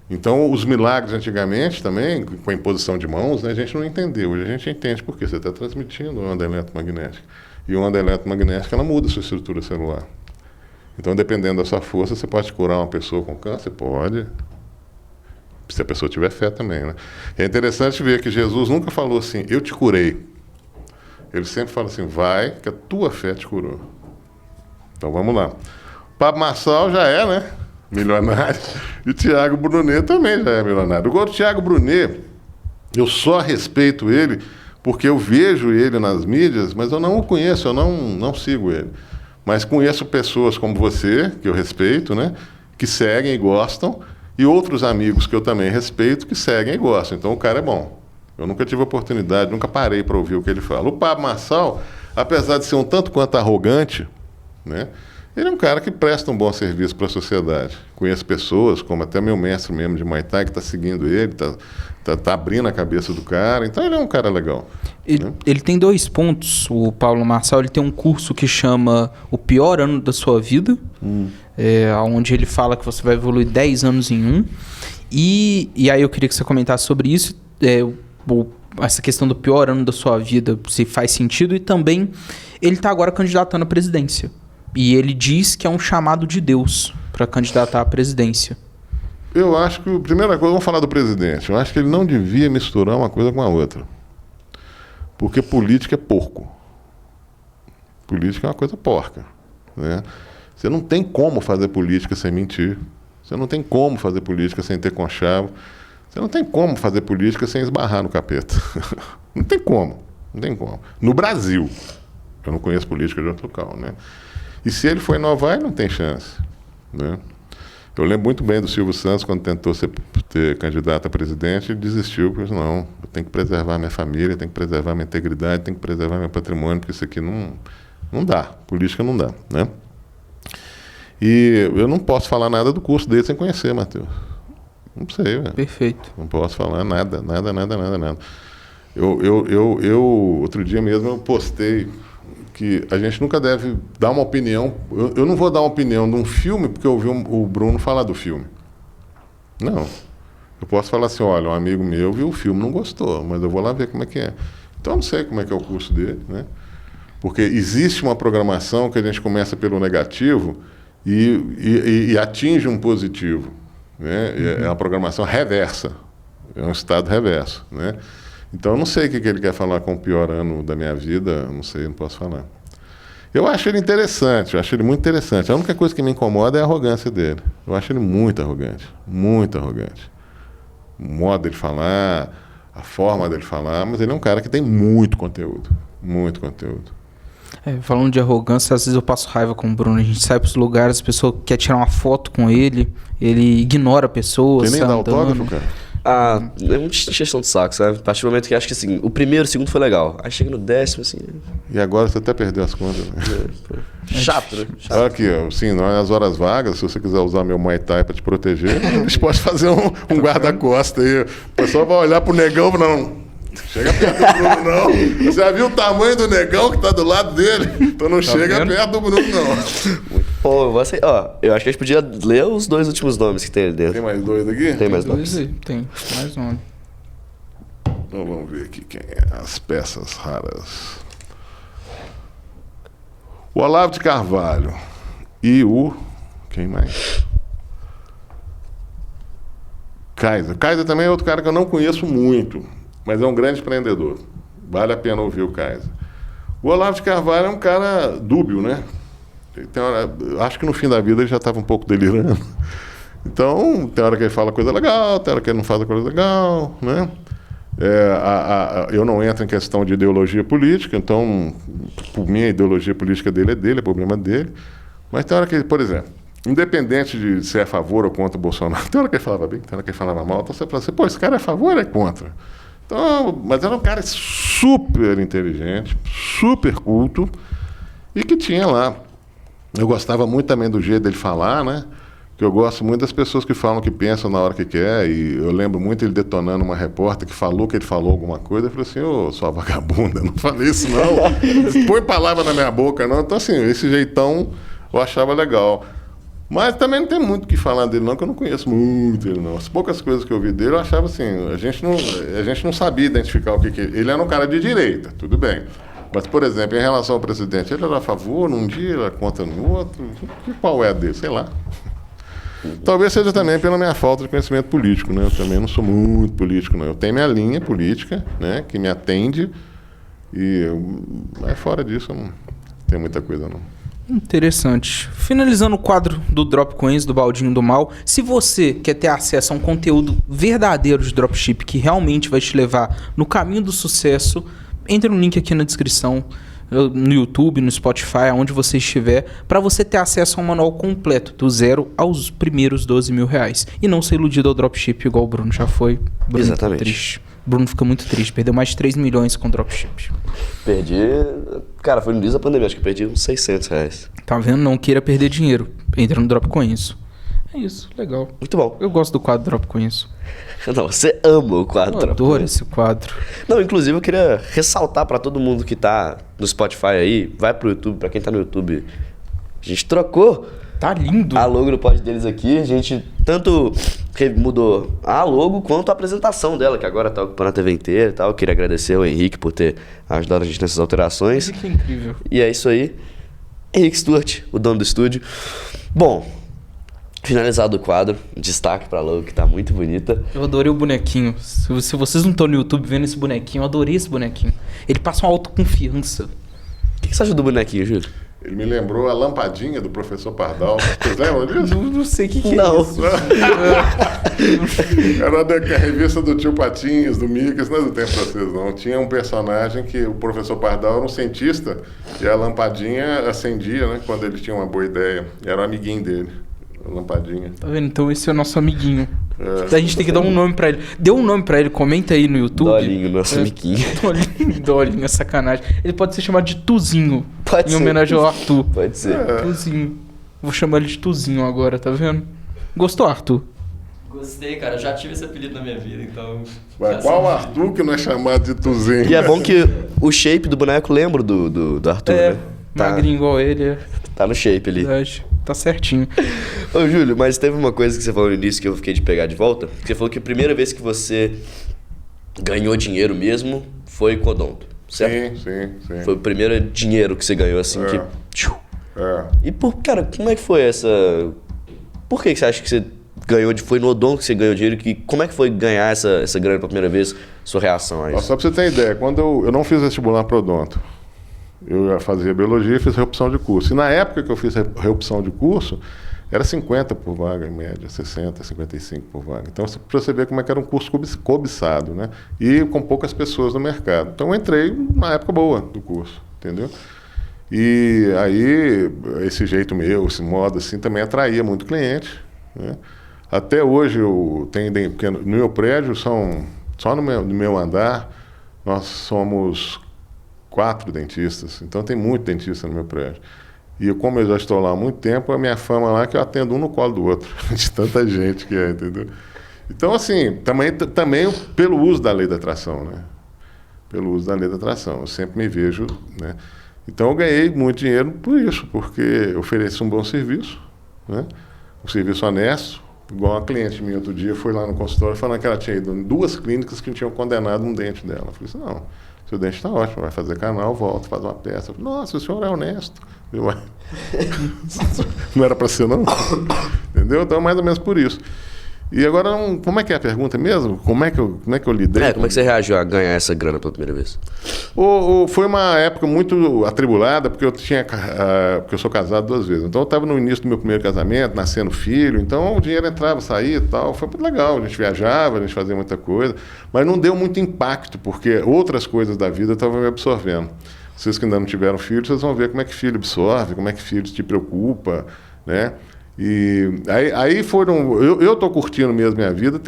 Então, os milagres antigamente também, com a imposição de mãos, né, a gente não entendeu. Hoje a gente entende porque você está transmitindo onda eletromagnética. E onda eletromagnética, ela muda a sua estrutura celular. Então, dependendo da sua força, você pode curar uma pessoa com câncer? Pode. Se a pessoa tiver fé também, né? É interessante ver que Jesus nunca falou assim, eu te curei. Ele sempre fala assim, vai, que a tua fé te curou. Então, vamos lá. Pablo Marçal já é, né? Milionário. E o Thiago Brunet também já é milionário. Agora, o Thiago Brunet, eu só respeito ele porque eu vejo ele nas mídias, mas eu não o conheço, eu não sigo ele. Mas conheço pessoas como você, que eu respeito, né? Que seguem e gostam, e outros amigos que eu também respeito, que seguem e gostam. Então, o cara é bom. Eu nunca tive oportunidade, nunca parei para ouvir o que ele fala. O Pablo Marçal, apesar de ser um tanto quanto arrogante, né? Ele é um cara que presta um bom serviço para a sociedade. Conheço pessoas, como até meu mestre mesmo de Muay Thai, que está seguindo ele, tá abrindo a cabeça do cara. Então ele é um cara legal. Ele tem 2 pontos, o Paulo Marçal. Ele tem um curso que chama O Pior Ano da Sua Vida, onde ele fala que você vai evoluir 10 anos em um. E aí eu queria que você comentasse sobre isso, essa questão do pior ano da sua vida, se faz sentido. E também ele está agora candidatando à presidência. E ele diz que é um chamado de Deus para candidatar à presidência. Eu acho que, primeira coisa, vamos falar do presidente. Eu acho que ele não devia misturar uma coisa com a outra. Porque política é porco. Política é uma coisa porca, né? Você não tem como fazer política sem mentir. Você não tem como fazer política sem ter conchavo. Você não tem como fazer política sem esbarrar no capeta. Não tem como. Não tem como. No Brasil. Eu não conheço política de outro local, né? E se ele for inovar, ele não tem chance, né? Eu lembro muito bem do Silvio Santos, quando tentou ser candidato a presidente, ele desistiu, porque disse, não, eu tenho que preservar minha família, tenho que preservar minha integridade, tenho que preservar meu patrimônio, porque isso aqui não dá, política não dá, né? E eu não posso falar nada do curso dele sem conhecer, Matheus. Não sei, velho. Perfeito. Não posso falar nada. Eu outro dia mesmo, eu postei que a gente nunca deve dar uma opinião. Eu não vou dar uma opinião de um filme porque eu ouvi o Bruno falar do filme. Não. Eu posso falar assim, olha, um amigo meu viu o filme, não gostou, mas eu vou lá ver como é que é. Então eu não sei como é que é o curso dele, né? Porque existe uma programação que a gente começa pelo negativo e atinge um positivo, né? É uma programação reversa, é um estado reverso, né? Então, eu não sei o que ele quer falar com o pior ano da minha vida, não sei, não posso falar. Eu acho ele interessante, eu acho ele muito interessante. A única coisa que me incomoda é a arrogância dele. Eu acho ele muito arrogante, muito arrogante. O modo dele falar, a forma dele falar, mas ele é um cara que tem muito conteúdo, muito conteúdo. Falando de arrogância, às vezes eu passo raiva com o Bruno. A gente sai para os lugares, a pessoa quer tirar uma foto com ele, ele ignora a pessoa. Você nem dá autógrafo, cara? É uma encheção de saco, sabe? A partir do momento que acho que assim, o primeiro e o segundo foi legal. Aí chega no 10º, assim. E agora você até perdeu as contas, né? Chato, né? Chato. Olha aqui, assim, nas horas vagas, se você quiser usar meu Muay Thai pra te proteger, a gente pode fazer um guarda-costa aí. O pessoal vai olhar pro negão e não. Chega perto do Bruno, não. Você já viu o tamanho do negão que tá do lado dele? Então não chega perto do Bruno, não. Pô, você, eu acho que a gente podia ler os 2 últimos nomes que tem ali dentro. Tem mais 2 aqui? Tem mais 2. Tem mais um. Então vamos ver aqui quem é as peças raras. O Olavo de Carvalho e o... Quem mais? Kaiser. Kaiser também é outro cara que eu não conheço muito, mas é um grande empreendedor. Vale a pena ouvir o Kaiser. O Olavo de Carvalho é um cara dúbio, né? Acho que no fim da vida ele já estava um pouco delirando. Então, tem hora que ele fala coisa legal, tem hora que ele não fala coisa legal, né? Eu não entro em questão de ideologia política, então, por mim, a ideologia política dele é problema dele. Mas tem hora que ele, por exemplo, independente de ser a favor ou contra o Bolsonaro, tem hora que ele falava bem, tem hora que ele falava mal, então você fala assim, pô, esse cara é a favor ou é contra? Então, mas era um cara super inteligente, super culto, e que tinha lá. Eu gostava muito também do jeito dele falar, né? Que eu gosto muito das pessoas que falam que pensam na hora que quer, e eu lembro muito ele detonando uma repórter que falou que ele falou alguma coisa, eu falei assim, ô, sua vagabunda, não falei isso não, põe palavra na minha boca não. Então assim, esse jeitão eu achava legal. Mas também não tem muito o que falar dele não, que eu não conheço muito ele não. As poucas coisas que eu vi dele, eu achava assim, a gente não sabia identificar o que ele era um cara de direita, tudo bem. Mas, por exemplo, em relação ao presidente, ele era a favor num dia, era contra no outro, qual é a dele? Sei lá. Talvez seja também pela minha falta de conhecimento político, né? Eu também não sou muito político, não. Eu tenho minha linha política, né? Que me atende, mas fora disso eu não tenho muita coisa, não. Interessante. Finalizando o quadro do Drop Coins, do Baldinho do Mal, se você quer ter acesso a um conteúdo verdadeiro de dropship que realmente vai te levar no caminho do sucesso, entre no link aqui na descrição, no YouTube, no Spotify, aonde você estiver, para você ter acesso a um manual completo, do 0 aos primeiros 12 mil reais. E não ser iludido ao dropship, igual o Bruno já foi. Bruno Exatamente. Triste. Bruno fica muito triste, perdeu mais de 3 milhões com dropship. Perdi Cara, foi no início da pandemia, acho que eu perdi uns R$600. Tá vendo? Não queira perder dinheiro. Entra no Drop com isso. É isso, legal. Muito bom. Eu gosto do quadro Drop com isso. Não, você ama o quadro. Eu adoro esse quadro. Não, inclusive eu queria ressaltar pra todo mundo que tá no Spotify aí, vai pro YouTube, pra quem tá no YouTube, a gente trocou Tá lindo. a logo do pod deles aqui, a gente tanto mudou a logo quanto a apresentação dela, que agora tá ocupando a TV inteira e tal. Eu queria agradecer ao Henrique por ter ajudado a gente nessas alterações. Isso que é incrível. E é isso aí. Henrique Stuart, o dono do estúdio. Bom, finalizado o quadro, destaque pra logo que tá muito bonita. Eu adorei o bonequinho. Se vocês não estão no YouTube vendo esse bonequinho, eu adorei esse bonequinho. Ele passa uma autoconfiança. O que você acha do bonequinho, Júlio? Ele me lembrou a lampadinha do professor Pardal. Vocês lembram disso? Não sei o que Não. é isso. Era da revista do Tio Patinhas, do Mickey, não é do tempo pra vocês não. Tinha um personagem que o professor Pardal era um cientista e a lampadinha acendia, né, quando ele tinha uma boa ideia. Era um amiguinho dele, a lampadinha. Tá vendo? Então esse é o nosso amiguinho. A gente tem que dar um nome pra ele. Dê um nome pra ele, comenta aí no YouTube. Dolinho, nosso amiguinho. Dolinho, é sacanagem. Ele pode ser chamado de Tuzinho. Pode em ser. homenagem ao Arthur. Pode ser. Tuzinho. Vou chamar ele de Tuzinho agora, tá vendo? Gostou, Arthur? Gostei, cara. Eu já tive esse apelido na minha vida, então... Mas qual Arthur que não é chamado de Tuzinho? E é bom que o shape do boneco lembra do Arthur, né? Magrinho igual ele. Tá no shape ali. Verdade. Tá certinho. Ô, Júlio, mas teve uma coisa que você falou no início que eu fiquei de pegar de volta. Que você falou que a primeira vez que você ganhou dinheiro mesmo foi com odonto, certo? Sim. Foi o primeiro dinheiro que você ganhou assim que... E, cara, como é que foi essa... Por que você acha que você ganhou, foi no odonto que você ganhou dinheiro? Como é que foi ganhar essa grana pela primeira vez? Sua reação a isso? Só pra você ter ideia, quando eu não fiz vestibular para odonto, eu já fazia biologia e fiz reopção de curso. E na época que eu fiz reopção de curso, era 50 por vaga, em média, 60, 55 por vaga. Então, para você ver como é que era um curso cobiçado, né? E com poucas pessoas no mercado. Então, eu entrei numa época boa do curso, entendeu? E aí, esse jeito meu, esse modo assim, também atraía muito cliente, né? Até hoje, eu tenho, porque no meu prédio, só no meu andar, nós somos 4 dentistas, então tem muito dentista no meu prédio. E como eu já estou lá há muito tempo, a minha fama lá é que eu atendo um no colo do outro, de tanta gente que é, entendeu? Então, assim, também pelo uso da lei da atração, né? Pelo uso da lei da atração, eu sempre me vejo, né? Então eu ganhei muito dinheiro por isso, porque eu ofereço um bom serviço, né? Um serviço honesto, igual uma cliente minha outro dia foi lá no consultório falando que ela tinha ido em 2 clínicas que tinham condenado um dente dela. Eu falei assim, não, seu dente está ótimo, vai fazer canal, volta, faz uma peça. Eu falei, nossa, o senhor é honesto. Eu, não era para ser, não? Entendeu? Então, mais ou menos por isso. E agora, como é que é a pergunta mesmo? Como é que eu lidei? Como é que você reagiu a ganhar essa grana pela primeira vez? Foi uma época muito atribulada, porque porque eu sou casado 2 vezes. Então, eu estava no início do meu primeiro casamento, nascendo filho. Então, o dinheiro entrava, saía e tal. Foi muito legal. A gente viajava, a gente fazia muita coisa. Mas não deu muito impacto, porque outras coisas da vida estavam me absorvendo. Vocês que ainda não tiveram filhos, vocês vão ver como é que filho absorve, como é que filho te preocupa, né? E aí foram... Eu estou curtindo mesmo minha vida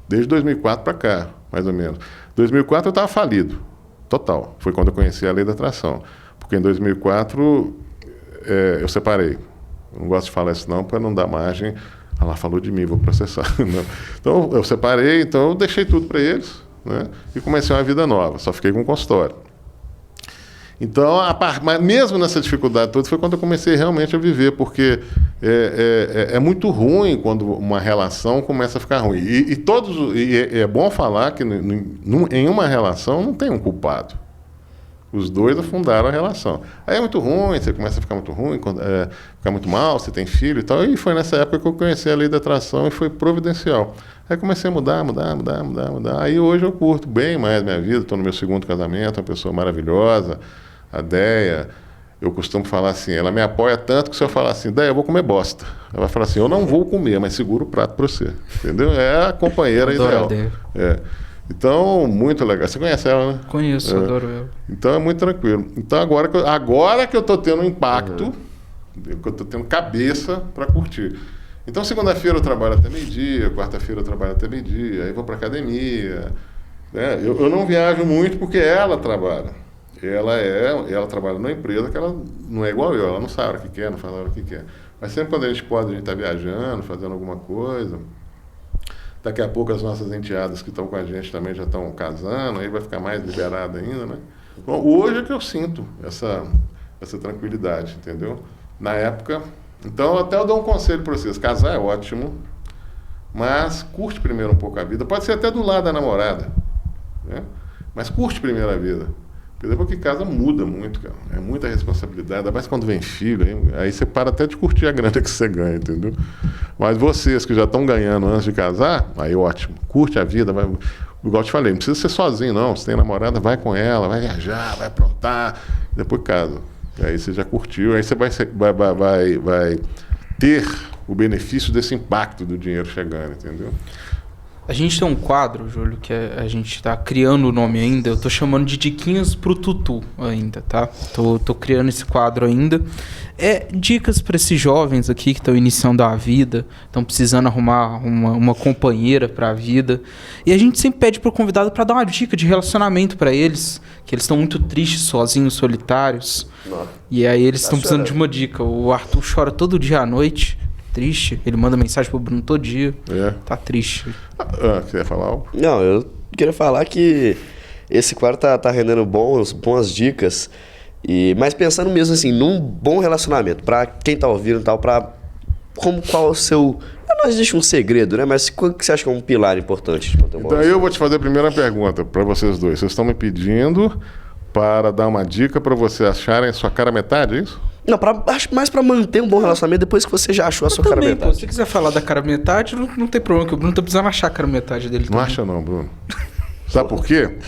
desde 2004 para cá, mais ou menos. 2004 eu estava falido, total. Foi quando eu conheci a lei da atração. Porque em 2004 eu separei. Eu não gosto de falar isso não, para não dar margem. Ela falou de mim, vou processar. Não. Então eu separei, então eu deixei tudo para eles, né? E comecei uma vida nova, só fiquei com o consultório. Então, mas mesmo nessa dificuldade toda, foi quando eu comecei realmente a viver, porque é muito ruim quando uma relação começa a ficar ruim. E é bom falar que em uma relação não tem um culpado. Os dois afundaram a relação. Aí é muito ruim, você começa a ficar muito ruim, ficar muito mal, você tem filho e tal. E foi nessa época que eu conheci a lei da atração e foi providencial. Aí comecei a mudar. Aí hoje eu curto bem mais minha vida, estou no meu 2º casamento, uma pessoa maravilhosa, a Deia. Eu costumo falar assim, ela me apoia tanto que se eu falar assim, Deia, eu vou comer bosta. Ela vai falar assim, eu não vou comer, mas seguro o prato para você. Entendeu? É a companheira ideal. Então, muito legal. Você conhece ela, né? Conheço, adoro ela. Então é muito tranquilo. Então agora que eu estou tendo impacto, que eu estou tendo cabeça para curtir. Então segunda-feira eu trabalho até meio-dia, quarta-feira eu trabalho até meio-dia, aí vou para academia. Né? Eu não viajo muito porque ela trabalha. ela trabalha numa empresa que ela não é igual eu, ela não sabe o que quer, não faz a hora que quer. Mas sempre quando a gente pode, a gente está viajando, fazendo alguma coisa. Daqui a pouco as nossas enteadas que estão com a gente também já estão casando, aí vai ficar mais liberado ainda, né? Bom, hoje é que eu sinto essa tranquilidade, entendeu? Na época... Então, até eu dou um conselho para vocês. Casar é ótimo, mas curte primeiro um pouco a vida. Pode ser até do lado da namorada, né? Mas curte primeiro a vida. Porque depois que casa, muda muito, cara. É muita responsabilidade, ainda mais quando vem filho. Aí você para até de curtir a grana que você ganha, entendeu? Mas vocês que já estão ganhando antes de casar, aí ótimo. Curte a vida, vai... Igual eu te falei, não precisa ser sozinho, não. Se tem namorada, vai com ela, vai viajar, vai aprontar, depois casa. Aí você já curtiu, aí você vai ter o benefício desse impacto do dinheiro chegando, entendeu? A gente tem um quadro, Júlio, que a gente tá criando o nome ainda. Eu tô chamando de Diquinhas pro Tutu ainda, tá? Tô criando esse quadro ainda. É dicas para esses jovens aqui que estão iniciando a vida, estão precisando arrumar uma companheira para a vida. E a gente sempre pede pro convidado para dar uma dica de relacionamento para eles, que eles estão muito tristes, sozinhos, solitários. Nossa. E aí eles estão precisando de uma dica. O Arthur chora todo dia à noite. Triste, ele manda mensagem pro Bruno todo dia. Tá triste. Você ia falar algo? Não, eu queria falar que esse quadro tá rendendo boas dicas. Mas pensando mesmo assim, num bom relacionamento, pra quem tá ouvindo e tal, qual é o seu... Não existe um segredo, né? Mas qual que você acha que é um pilar importante de manter um bom Então eu vou te fazer a primeira pergunta pra vocês dois. Vocês estão me pedindo para dar uma dica pra vocês acharem a sua cara metade, é isso? Não, acho mais pra manter um bom relacionamento depois que você já achou a sua cara também, metade. Pô, se você quiser falar da cara metade, não tem problema, que o Bruno tá precisando achar a cara metade dele. Não também. acha não, Bruno. Sabe por quê?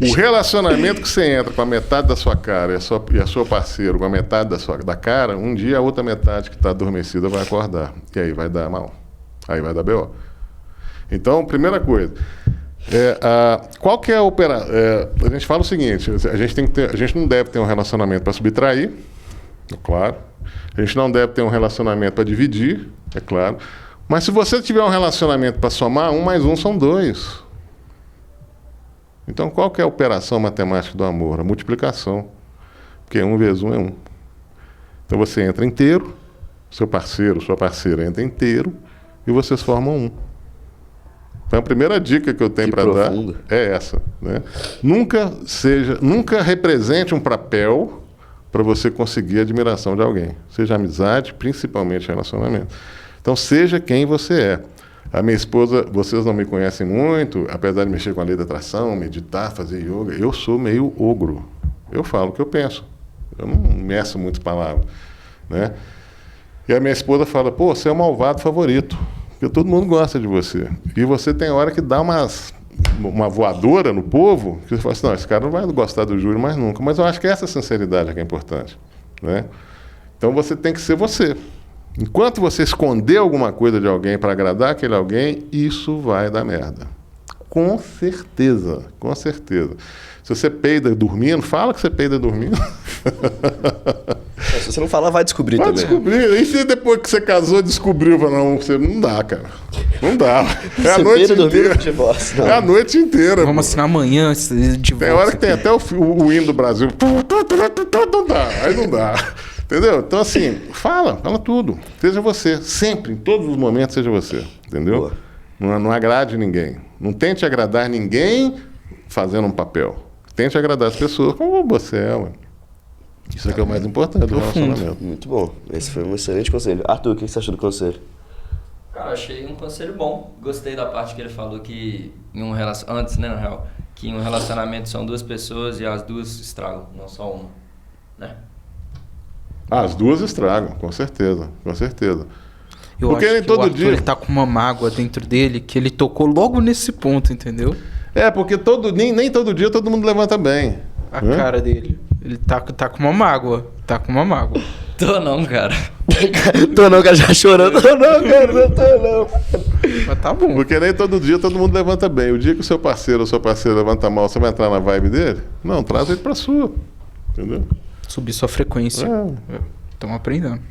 O relacionamento que você entra com a metade da sua cara e a sua parceira com a metade da cara, um dia a outra metade que está adormecida vai acordar. E aí vai dar mal. Aí vai dar B.O. Então, primeira coisa... qual que é a operação? A gente fala o seguinte, a gente não deve ter um relacionamento para subtrair, é claro. A gente não deve ter um relacionamento para dividir, é claro. Mas se você tiver um relacionamento para somar, 1 mais 1 são 2. Então, qual que é a operação matemática do amor? A multiplicação. Porque 1 vezes 1 é 1. Então, você entra inteiro, seu parceiro, sua parceira entra inteiro, e vocês formam 1. Então, a primeira dica que eu tenho para dar é essa, né? Nunca represente um papel para você conseguir a admiração de alguém. Seja amizade, principalmente relacionamento. Então, seja quem você é. A minha esposa, vocês não me conhecem muito, apesar de mexer com a lei da atração, meditar, fazer yoga, eu sou meio ogro. Eu falo o que eu penso. Eu não meço muito palavras, né? E a minha esposa fala, pô, você é o malvado favorito, porque todo mundo gosta de você. E você tem hora que dá uma voadora no povo, que você fala assim, não, esse cara não vai gostar do Júlio mais nunca. Mas eu acho que essa sinceridade é que é importante, né? Então você tem que ser você. Enquanto você esconder alguma coisa de alguém para agradar aquele alguém, isso vai dar merda. Com certeza, com certeza. Se você peida dormindo, fala que você peida dormindo. Se você não falar, vai descobrir também. Vai descobrir. E se depois que você casou, descobriu, não, você não dá, cara. Não dá. É a noite inteira. É a noite inteira. Vamos assinar amanhã de volta. Tem hora que tem até o hino do Brasil. Não dá, aí não dá. Entendeu? Então, assim, fala tudo. Seja você. Sempre, em todos os momentos, seja você. Entendeu? Não agrade ninguém. Não tente agradar ninguém fazendo um papel. Tente agradar as pessoas como você é, mano. Isso aqui é o mais importante do relacionamento. Muito bom. Esse foi um excelente conselho. Arthur, o que você achou do conselho? Cara, achei um conselho bom. Gostei da parte que ele falou que em um relacionamento, antes, né, na real, que em um relacionamento são 2 pessoas e as 2 estragam, não só uma, né? As 2 estragam, com certeza, com certeza. Eu porque acho nem que todo o Arthur, dia ele tá com uma mágoa dentro dele que ele tocou logo nesse ponto, entendeu? porque nem todo dia todo mundo levanta bem. A cara dele. Ele tá com uma mágoa. Tá com uma mágoa. Tô não, cara. Tô não, cara, já chorando. Tô não, cara, não tô não. Mas tá bom. Porque nem todo dia todo mundo levanta bem. O dia que o seu parceiro ou sua parceira levanta mal, você vai entrar na vibe dele? Não, traz ele pra sua. Entendeu? Subir sua frequência. Estamos aprendendo.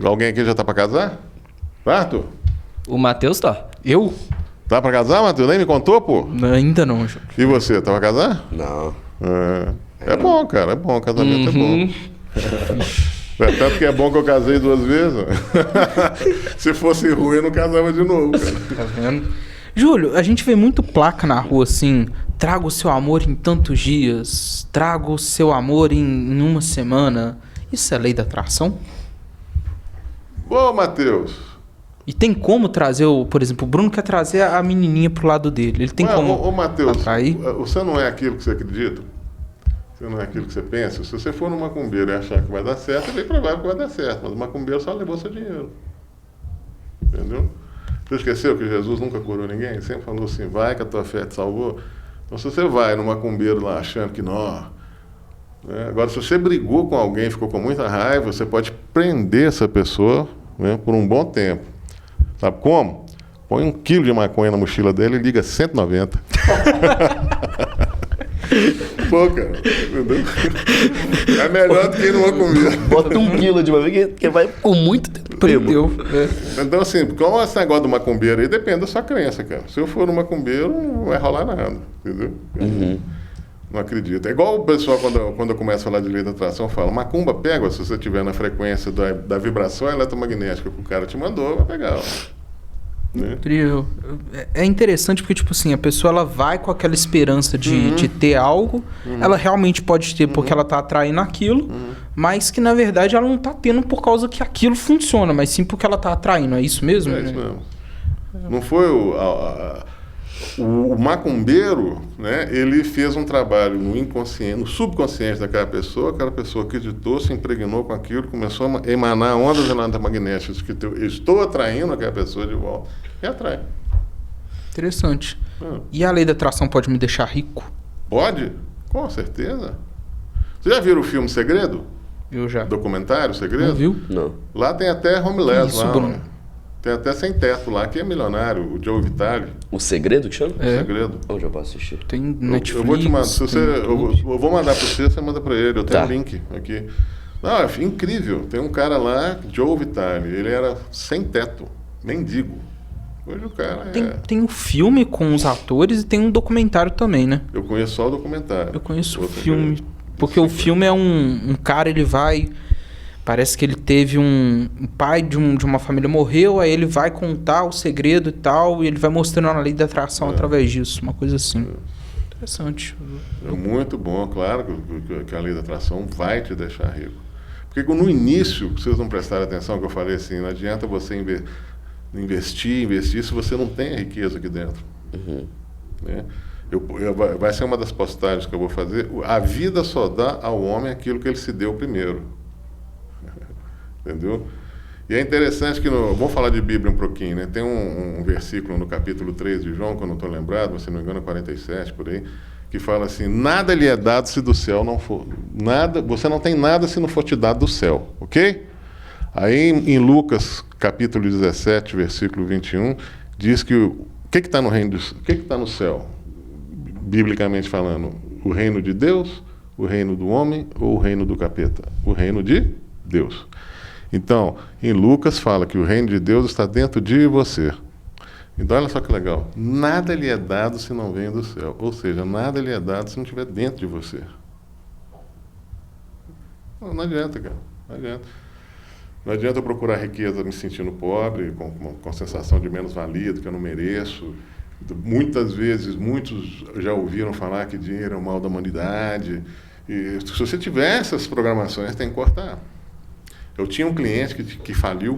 Alguém aqui já tá pra casar? Arthur? O Matheus tá. Eu? Tá pra casar, Matheus? Nem me contou, pô? Ainda não, Júlio. E você, tá pra casar? Não. É bom, cara, é bom, casamento é bom. É tanto que é bom que eu casei 2 vezes. Se fosse ruim, eu não casava de novo, cara. Tá vendo? Júlio, a gente vê muito placa na rua assim, traga o seu amor em tantos dias, traga o seu amor em uma semana. Isso é lei da atração? Ô, Matheus. E tem como trazer, por exemplo, o Bruno quer trazer a menininha pro lado dele. Ele tem como Ô, Matheus, atrair? você não é aquilo que você acredita? Você não é aquilo que você pensa? Se você for no macumbeiro e achar que vai dar certo, é bem provável que vai dar certo. Mas o macumbeiro só levou seu dinheiro. Entendeu? Você esqueceu que Jesus nunca curou ninguém? Ele sempre falou assim, vai que a tua fé te salvou. Então se você vai no macumbeiro lá achando que não... Né? Agora, se você brigou com alguém, ficou com muita raiva, você pode prender essa pessoa, né, por um bom tempo. Sabe como? Põe 1 quilo de maconha na mochila dele e liga 190. Pô, cara, entendeu? É melhor do que ir numa comida. Bota 1 quilo de uma vez que vai por muito tempo. Prendeu. Então, assim, como esse negócio do macumbeiro aí depende da sua crença, cara. Se eu for no macumbeiro, não vai rolar nada, entendeu? Não acredito. É igual o pessoal, quando eu começo a falar de lei da atração, fala, macumba pega, se você estiver na frequência da vibração eletromagnética que o cara te mandou, vai pegar, ó. Né? É interessante porque, tipo assim, a pessoa ela vai com aquela esperança de ter algo, ela realmente pode ter porque ela tá atraindo aquilo, mas que na verdade ela não tá tendo por causa que aquilo funciona, mas sim porque ela tá atraindo, é isso mesmo? É isso mesmo. Não foi o macumbeiro, né, ele fez um trabalho no inconsciente, no subconsciente daquela pessoa, aquela pessoa acreditou, se impregnou com aquilo, começou a emanar ondas eletromagnéticas que eu estou atraindo aquela pessoa de volta e atrai. Interessante. E a lei da atração pode me deixar rico? Pode? Com certeza. Você já viram o filme Segredo? Eu já. Documentário Segredo? Não viu? Não. Lá tem até homeless Isso, lá. Bruno. Tem até sem teto lá, que é milionário, o Joe Vitale. O Segredo que chama? O Segredo. Onde eu posso assistir? Tem Netflix. Eu vou te mandar. Se você, eu vou mandar para você manda para ele. Eu tenho Tá. um link aqui. Não, é incrível. Tem um cara lá, Joe Vitale. Ele era sem teto, mendigo. Hoje o cara Tem um filme com os atores e tem um documentário também, né? Eu conheço só o documentário. Eu conheço o Outro filme. que- Porque o filme é um cara, ele vai... Parece que ele teve um pai de uma família morreu, aí ele vai contar o segredo e tal, e ele vai mostrando a lei da atração através disso, uma coisa assim. Interessante. É muito bom, claro que a lei da atração vai te deixar rico. Porque no início, vocês não prestaram atenção que eu falei assim, não adianta você investir se você não tem a riqueza aqui dentro. Né? Vai ser uma das postagens que eu vou fazer. A vida só dá ao homem aquilo que ele se deu primeiro. Entendeu? E é interessante que, vamos falar de Bíblia um pouquinho, né? Tem um versículo no capítulo 3 de João, que eu não estou lembrado, mas se não me engano é 47, por aí, que fala assim, nada lhe é dado se do céu não for, nada, você não tem nada se não for te dado do céu, ok? Aí em Lucas, capítulo 17, versículo 21, diz que o que está no reino, o que está no céu, biblicamente falando? O reino de Deus, o reino do homem ou o reino do capeta? O reino de Deus. Então, em Lucas fala que o reino de Deus está dentro de você. Então, olha só que legal. Nada lhe é dado se não vem do céu. Ou seja, nada lhe é dado se não estiver dentro de você. Não adianta, cara. Não adianta. Não adianta eu procurar riqueza me sentindo pobre, com sensação de menos-valia, do que eu não mereço. Muitas vezes, muitos já ouviram falar que dinheiro é o mal da humanidade. E se você tiver essas programações, tem que cortar. Eu tinha um cliente que faliu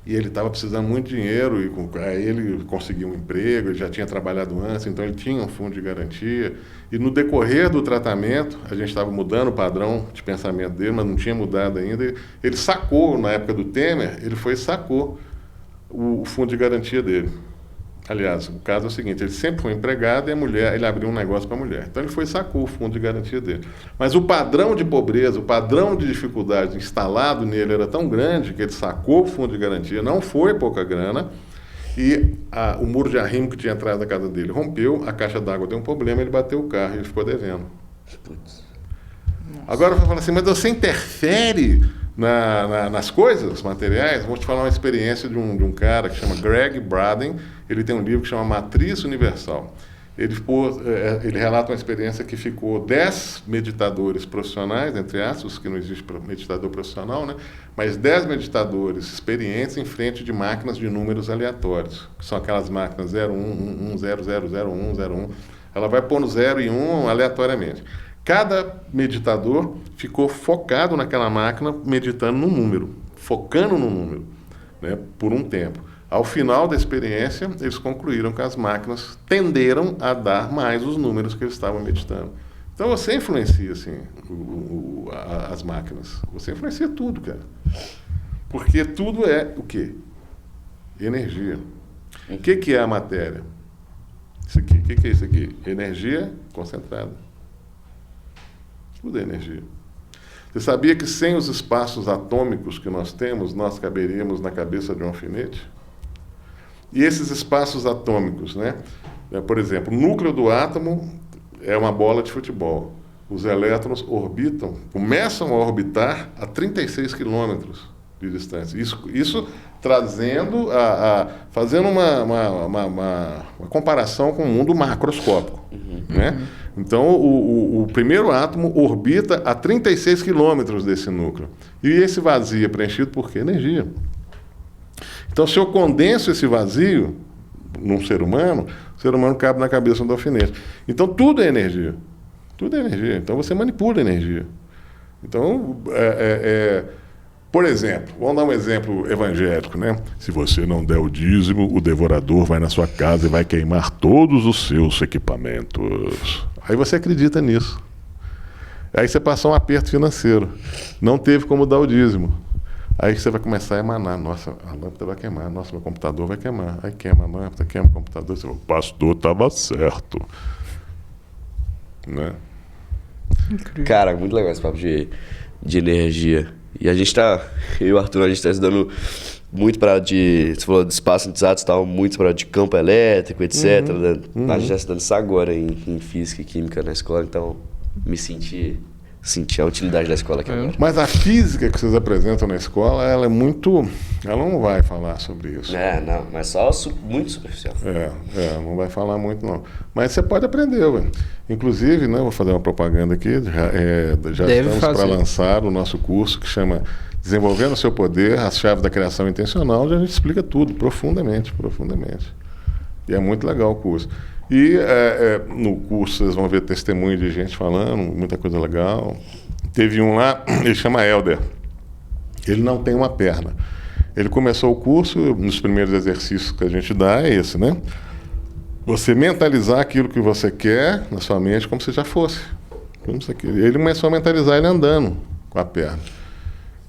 e ele estava precisando muito de dinheiro e aí ele conseguiu um emprego, ele já tinha trabalhado antes, então ele tinha um fundo de garantia. E no decorrer do tratamento, a gente estava mudando o padrão de pensamento dele, mas não tinha mudado ainda. Ele sacou, na época do Temer, ele foi e sacou o fundo de garantia dele. Aliás, o caso é o seguinte, ele sempre foi empregado e a mulher, ele abriu um negócio para a mulher. Então ele foi e sacou o fundo de garantia dele. Mas o padrão de pobreza, o padrão de dificuldade instalado nele era tão grande que ele sacou o fundo de garantia, não foi pouca grana, e o muro de arrimo que tinha atrás da casa dele rompeu, a caixa d'água deu um problema, ele bateu o carro e ele ficou devendo. Agora vai falar assim, mas você interfere nas coisas materiais? Vou te falar uma experiência de um cara que chama Greg Braden. Ele tem um livro que chama Matriz Universal. Ele relata uma experiência que ficou 10 meditadores profissionais, entre aspas, que não existe meditador profissional, né? Mas 10 meditadores experientes em frente de máquinas de números aleatórios, que são aquelas máquinas 0111000101. Ela vai pôr no 0 e 1 aleatoriamente. Cada meditador ficou focado naquela máquina, meditando no número, focando no número, né? Por um tempo. Ao final da experiência, eles concluíram que as máquinas tenderam a dar mais os números que eles estavam meditando. Então você influencia assim, as máquinas. Você influencia tudo, cara. Porque tudo é o quê? Energia. O que é a matéria? Isso aqui. O que é isso aqui? Energia concentrada. Tudo é energia. Você sabia que sem os espaços atômicos que nós temos, nós caberíamos na cabeça de um alfinete? E esses espaços atômicos, né? Por exemplo, o núcleo do átomo é uma bola de futebol. Os elétrons começam a orbitar a 36 quilômetros de distância. Isso trazendo, fazendo uma comparação com o mundo macroscópico. Né? Então, o primeiro átomo orbita a 36 quilômetros desse núcleo. E esse vazio é preenchido por quê? Energia. Então, se eu condenso esse vazio num ser humano, o ser humano cabe na cabeça do alfinete. Então, tudo é energia. Tudo é energia. Então, você manipula a energia. Então, por exemplo, vamos dar um exemplo evangélico, né? Se você não der o dízimo, o devorador vai na sua casa e vai queimar todos os seus equipamentos. Aí você acredita nisso. Aí você passou um aperto financeiro. Não teve como dar o dízimo. Aí você vai começar a emanar, nossa, a lâmpada vai queimar, nossa, meu computador vai queimar. Aí queima a lâmpada, queima o computador, você fala, o pastor estava certo. Né? Incrível. Cara, muito legal esse papo de energia. E a gente tá, eu e o Arthur, a gente tá estudando muito para você falou de espaço exato, tal, muito para de campo elétrico, etc. A gente tá estudando isso agora em física e química na escola, então me senti a utilidade da escola aqui agora. Mas a física que vocês apresentam na escola, ela não vai falar sobre isso. Não, mas só muito superficial. Não vai falar muito não. Mas você pode aprender, ué. Inclusive, né, vou fazer uma propaganda aqui, já estamos para lançar o nosso curso que chama Desenvolvendo o Seu Poder, as Chaves da Criação Intencional, onde a gente explica tudo, profundamente. E é muito legal o curso. E no curso vocês vão ver testemunho de gente falando, muita coisa legal. Teve um lá, ele chama Helder. Ele não tem uma perna. Ele começou o curso, nos primeiros exercícios que a gente dá é esse, né? Você mentalizar aquilo que você quer na sua mente como se já fosse. Ele começou a mentalizar ele andando com a perna.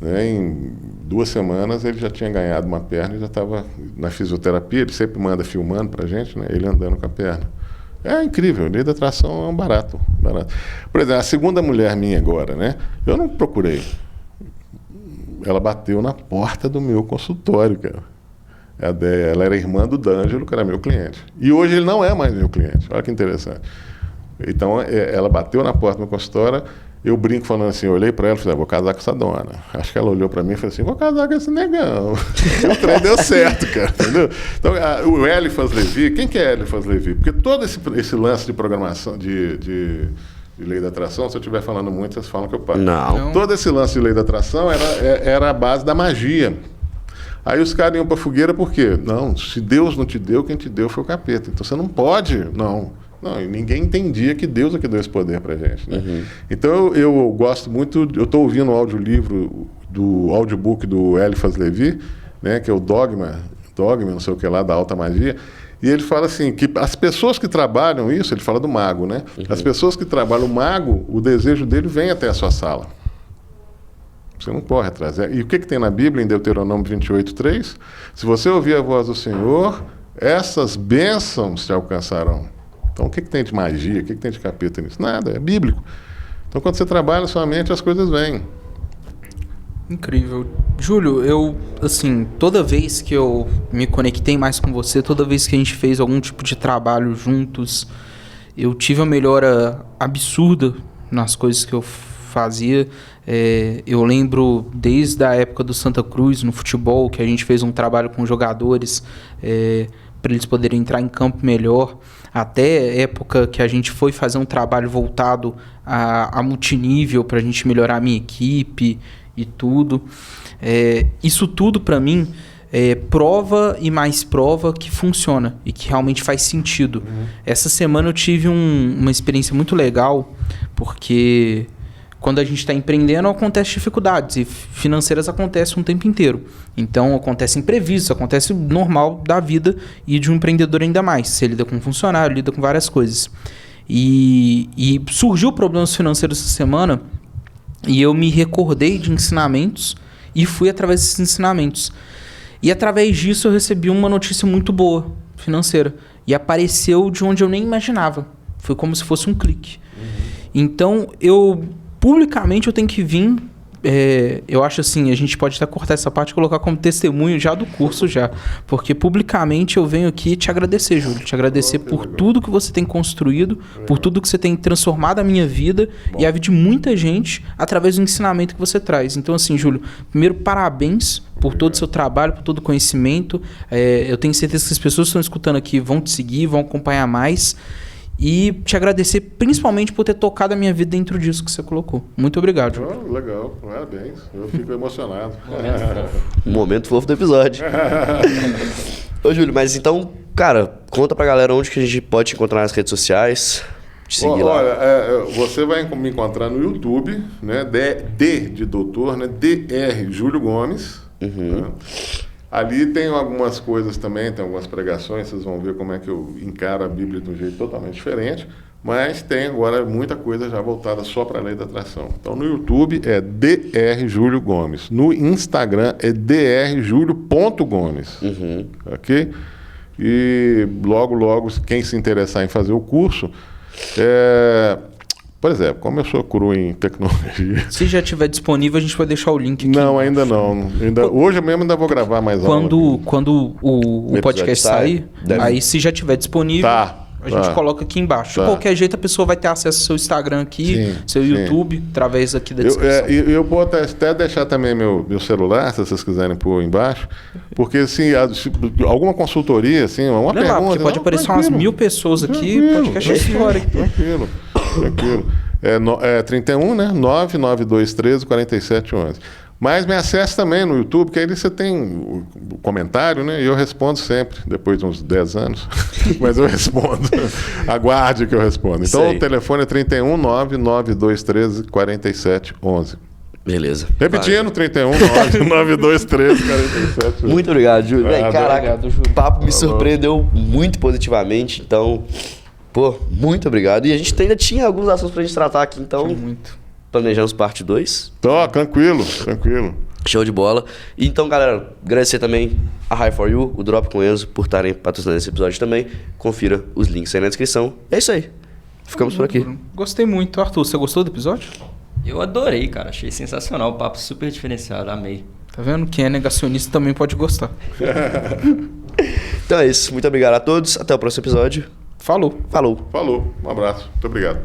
Né? Em 2 semanas ele já tinha ganhado uma perna e já estava na fisioterapia. Ele sempre manda filmando para a gente, né? Ele andando com a perna. É incrível, lei da atração é um barato. Por exemplo, a segunda mulher minha agora, né? Eu não procurei. Ela bateu na porta do meu consultório, cara. Ela era irmã do D'Angelo, que era meu cliente. E hoje ele não é mais meu cliente. Olha que interessante. Então, ela bateu na porta do meu consultório. Eu brinco falando assim, eu olhei para ela e falei, vou casar com essa dona. Acho que ela olhou para mim e falou assim, vou casar com esse negão. O trem deu certo, cara, entendeu? Então, o Eliphas Levi, quem que é Eliphas Levi? Porque todo esse lance de programação, de lei da atração, se eu estiver falando muito, vocês falam que eu paro. Não. Todo esse lance de lei da atração era a base da magia. Aí os caras iam para a fogueira por quê? Não, se Deus não te deu, quem te deu foi o capeta. Então você não pode, não, e ninguém entendia que Deus é que deu esse poder pra gente, né? Então eu gosto muito, eu estou ouvindo o audiolivro, do audiobook do Eliphas Levi, né, que é o Dogma, não sei o que lá, da alta magia, e ele fala assim, que as pessoas que trabalham isso, ele fala do mago, né? As pessoas que trabalham o mago, o desejo dele vem até a sua sala. Você não corre atrás. E o que tem na Bíblia, em Deuteronômio 28:3? Se você ouvir a voz do Senhor, essas bênçãos te alcançarão. Então, o que tem de magia? O que tem de capeta nisso? Nada, é bíblico. Então, quando você trabalha sua mente, as coisas vêm. Incrível. Júlio, eu, assim, toda vez que eu me conectei mais com você, toda vez que a gente fez algum tipo de trabalho juntos, eu tive uma melhora absurda nas coisas que eu fazia. Eu lembro desde a época do Santa Cruz, no futebol, que a gente fez um trabalho com jogadores, para eles poderem entrar em campo melhor, até época que a gente foi fazer um trabalho voltado a multinível para a gente melhorar a minha equipe e tudo. Isso tudo para mim prova e mais prova que funciona e que realmente faz sentido. Essa semana eu tive uma experiência muito legal, porque quando a gente está empreendendo, acontecem dificuldades, e financeiras acontecem o tempo inteiro. Então, acontece imprevisto, acontece normal da vida e de um empreendedor ainda mais. Você lida com um funcionário, lida com várias coisas. E surgiu problemas financeiros essa semana, e eu me recordei de ensinamentos e fui através desses ensinamentos. E através disso eu recebi uma notícia muito boa, financeira. E apareceu de onde eu nem imaginava. Foi como se fosse um clique. Então, publicamente eu tenho que vir, eu acho assim, a gente pode até cortar essa parte e colocar como testemunho já do curso já, porque publicamente eu venho aqui te agradecer, Júlio, te agradecer por tudo que você tem construído, por tudo que você tem transformado a minha vida e a vida de muita gente através do ensinamento que você traz. Então assim, Júlio, primeiro parabéns por todo o seu trabalho, por todo o conhecimento, eu tenho certeza que as pessoas que estão escutando aqui vão te seguir, vão acompanhar mais. E te agradecer principalmente por ter tocado a minha vida dentro disso que você colocou. Muito obrigado, Júlio. Legal, parabéns. Eu fico emocionado. Momento fofo do episódio. Ô, Júlio, mas então, cara, conta pra galera onde que a gente pode te encontrar nas redes sociais. Te seguir lá. Olha, você vai me encontrar no YouTube, né? De doutor, né? DR Júlio Gomes. Né? Ali tem algumas coisas também, tem algumas pregações, vocês vão ver como é que eu encaro a Bíblia de um jeito totalmente diferente, mas tem agora muita coisa já voltada só para a lei da atração. Então no YouTube é DR Júlio Gomes, no Instagram é drjulio.gomes, ok? E logo, quem se interessar em fazer o curso, por exemplo, como eu sou cru em tecnologia... Se já estiver disponível, a gente vai deixar o link aqui. Não, ainda não. Hoje mesmo ainda vou gravar mais algo. Quando o podcast sair, aí se já estiver disponível, a gente coloca aqui embaixo. De qualquer jeito, a pessoa vai ter acesso ao seu Instagram aqui, seu YouTube, através aqui da descrição. Eu vou até deixar também meu celular, se vocês quiserem pôr embaixo, porque assim, alguma consultoria, assim, uma pergunta... Porque pode aparecer umas 1000 pessoas aqui, podcast é história. Tranquilo. 31, né? 99213-4711. Mas me acesse também no YouTube, que aí você tem o comentário, né? E eu respondo sempre, depois de uns 10 anos. Mas eu respondo. Aguarde que eu respondo. Então o telefone é 31 99213-4711. Beleza. Repetindo, 31 99213-4711. Muito obrigado, Júlio. Caraca, o papo me surpreendeu muito positivamente, então... Pô, muito obrigado. E a gente ainda tinha alguns assuntos pra gente tratar aqui, então... Planejamos parte 2. Tranquilo. Show de bola. Então, galera, agradecer também a High For You, o Drop com o Enzo, por estarem patrocinando esse episódio também. Confira os links aí na descrição. É isso aí. Ficamos por aqui. Gostei muito. Arthur, você gostou do episódio? Eu adorei, cara. Achei sensacional. O papo super diferenciado. Amei. Tá vendo? Quem é negacionista também pode gostar. Então é isso. Muito obrigado a todos. Até o próximo episódio. Falou. Um abraço. Muito obrigado.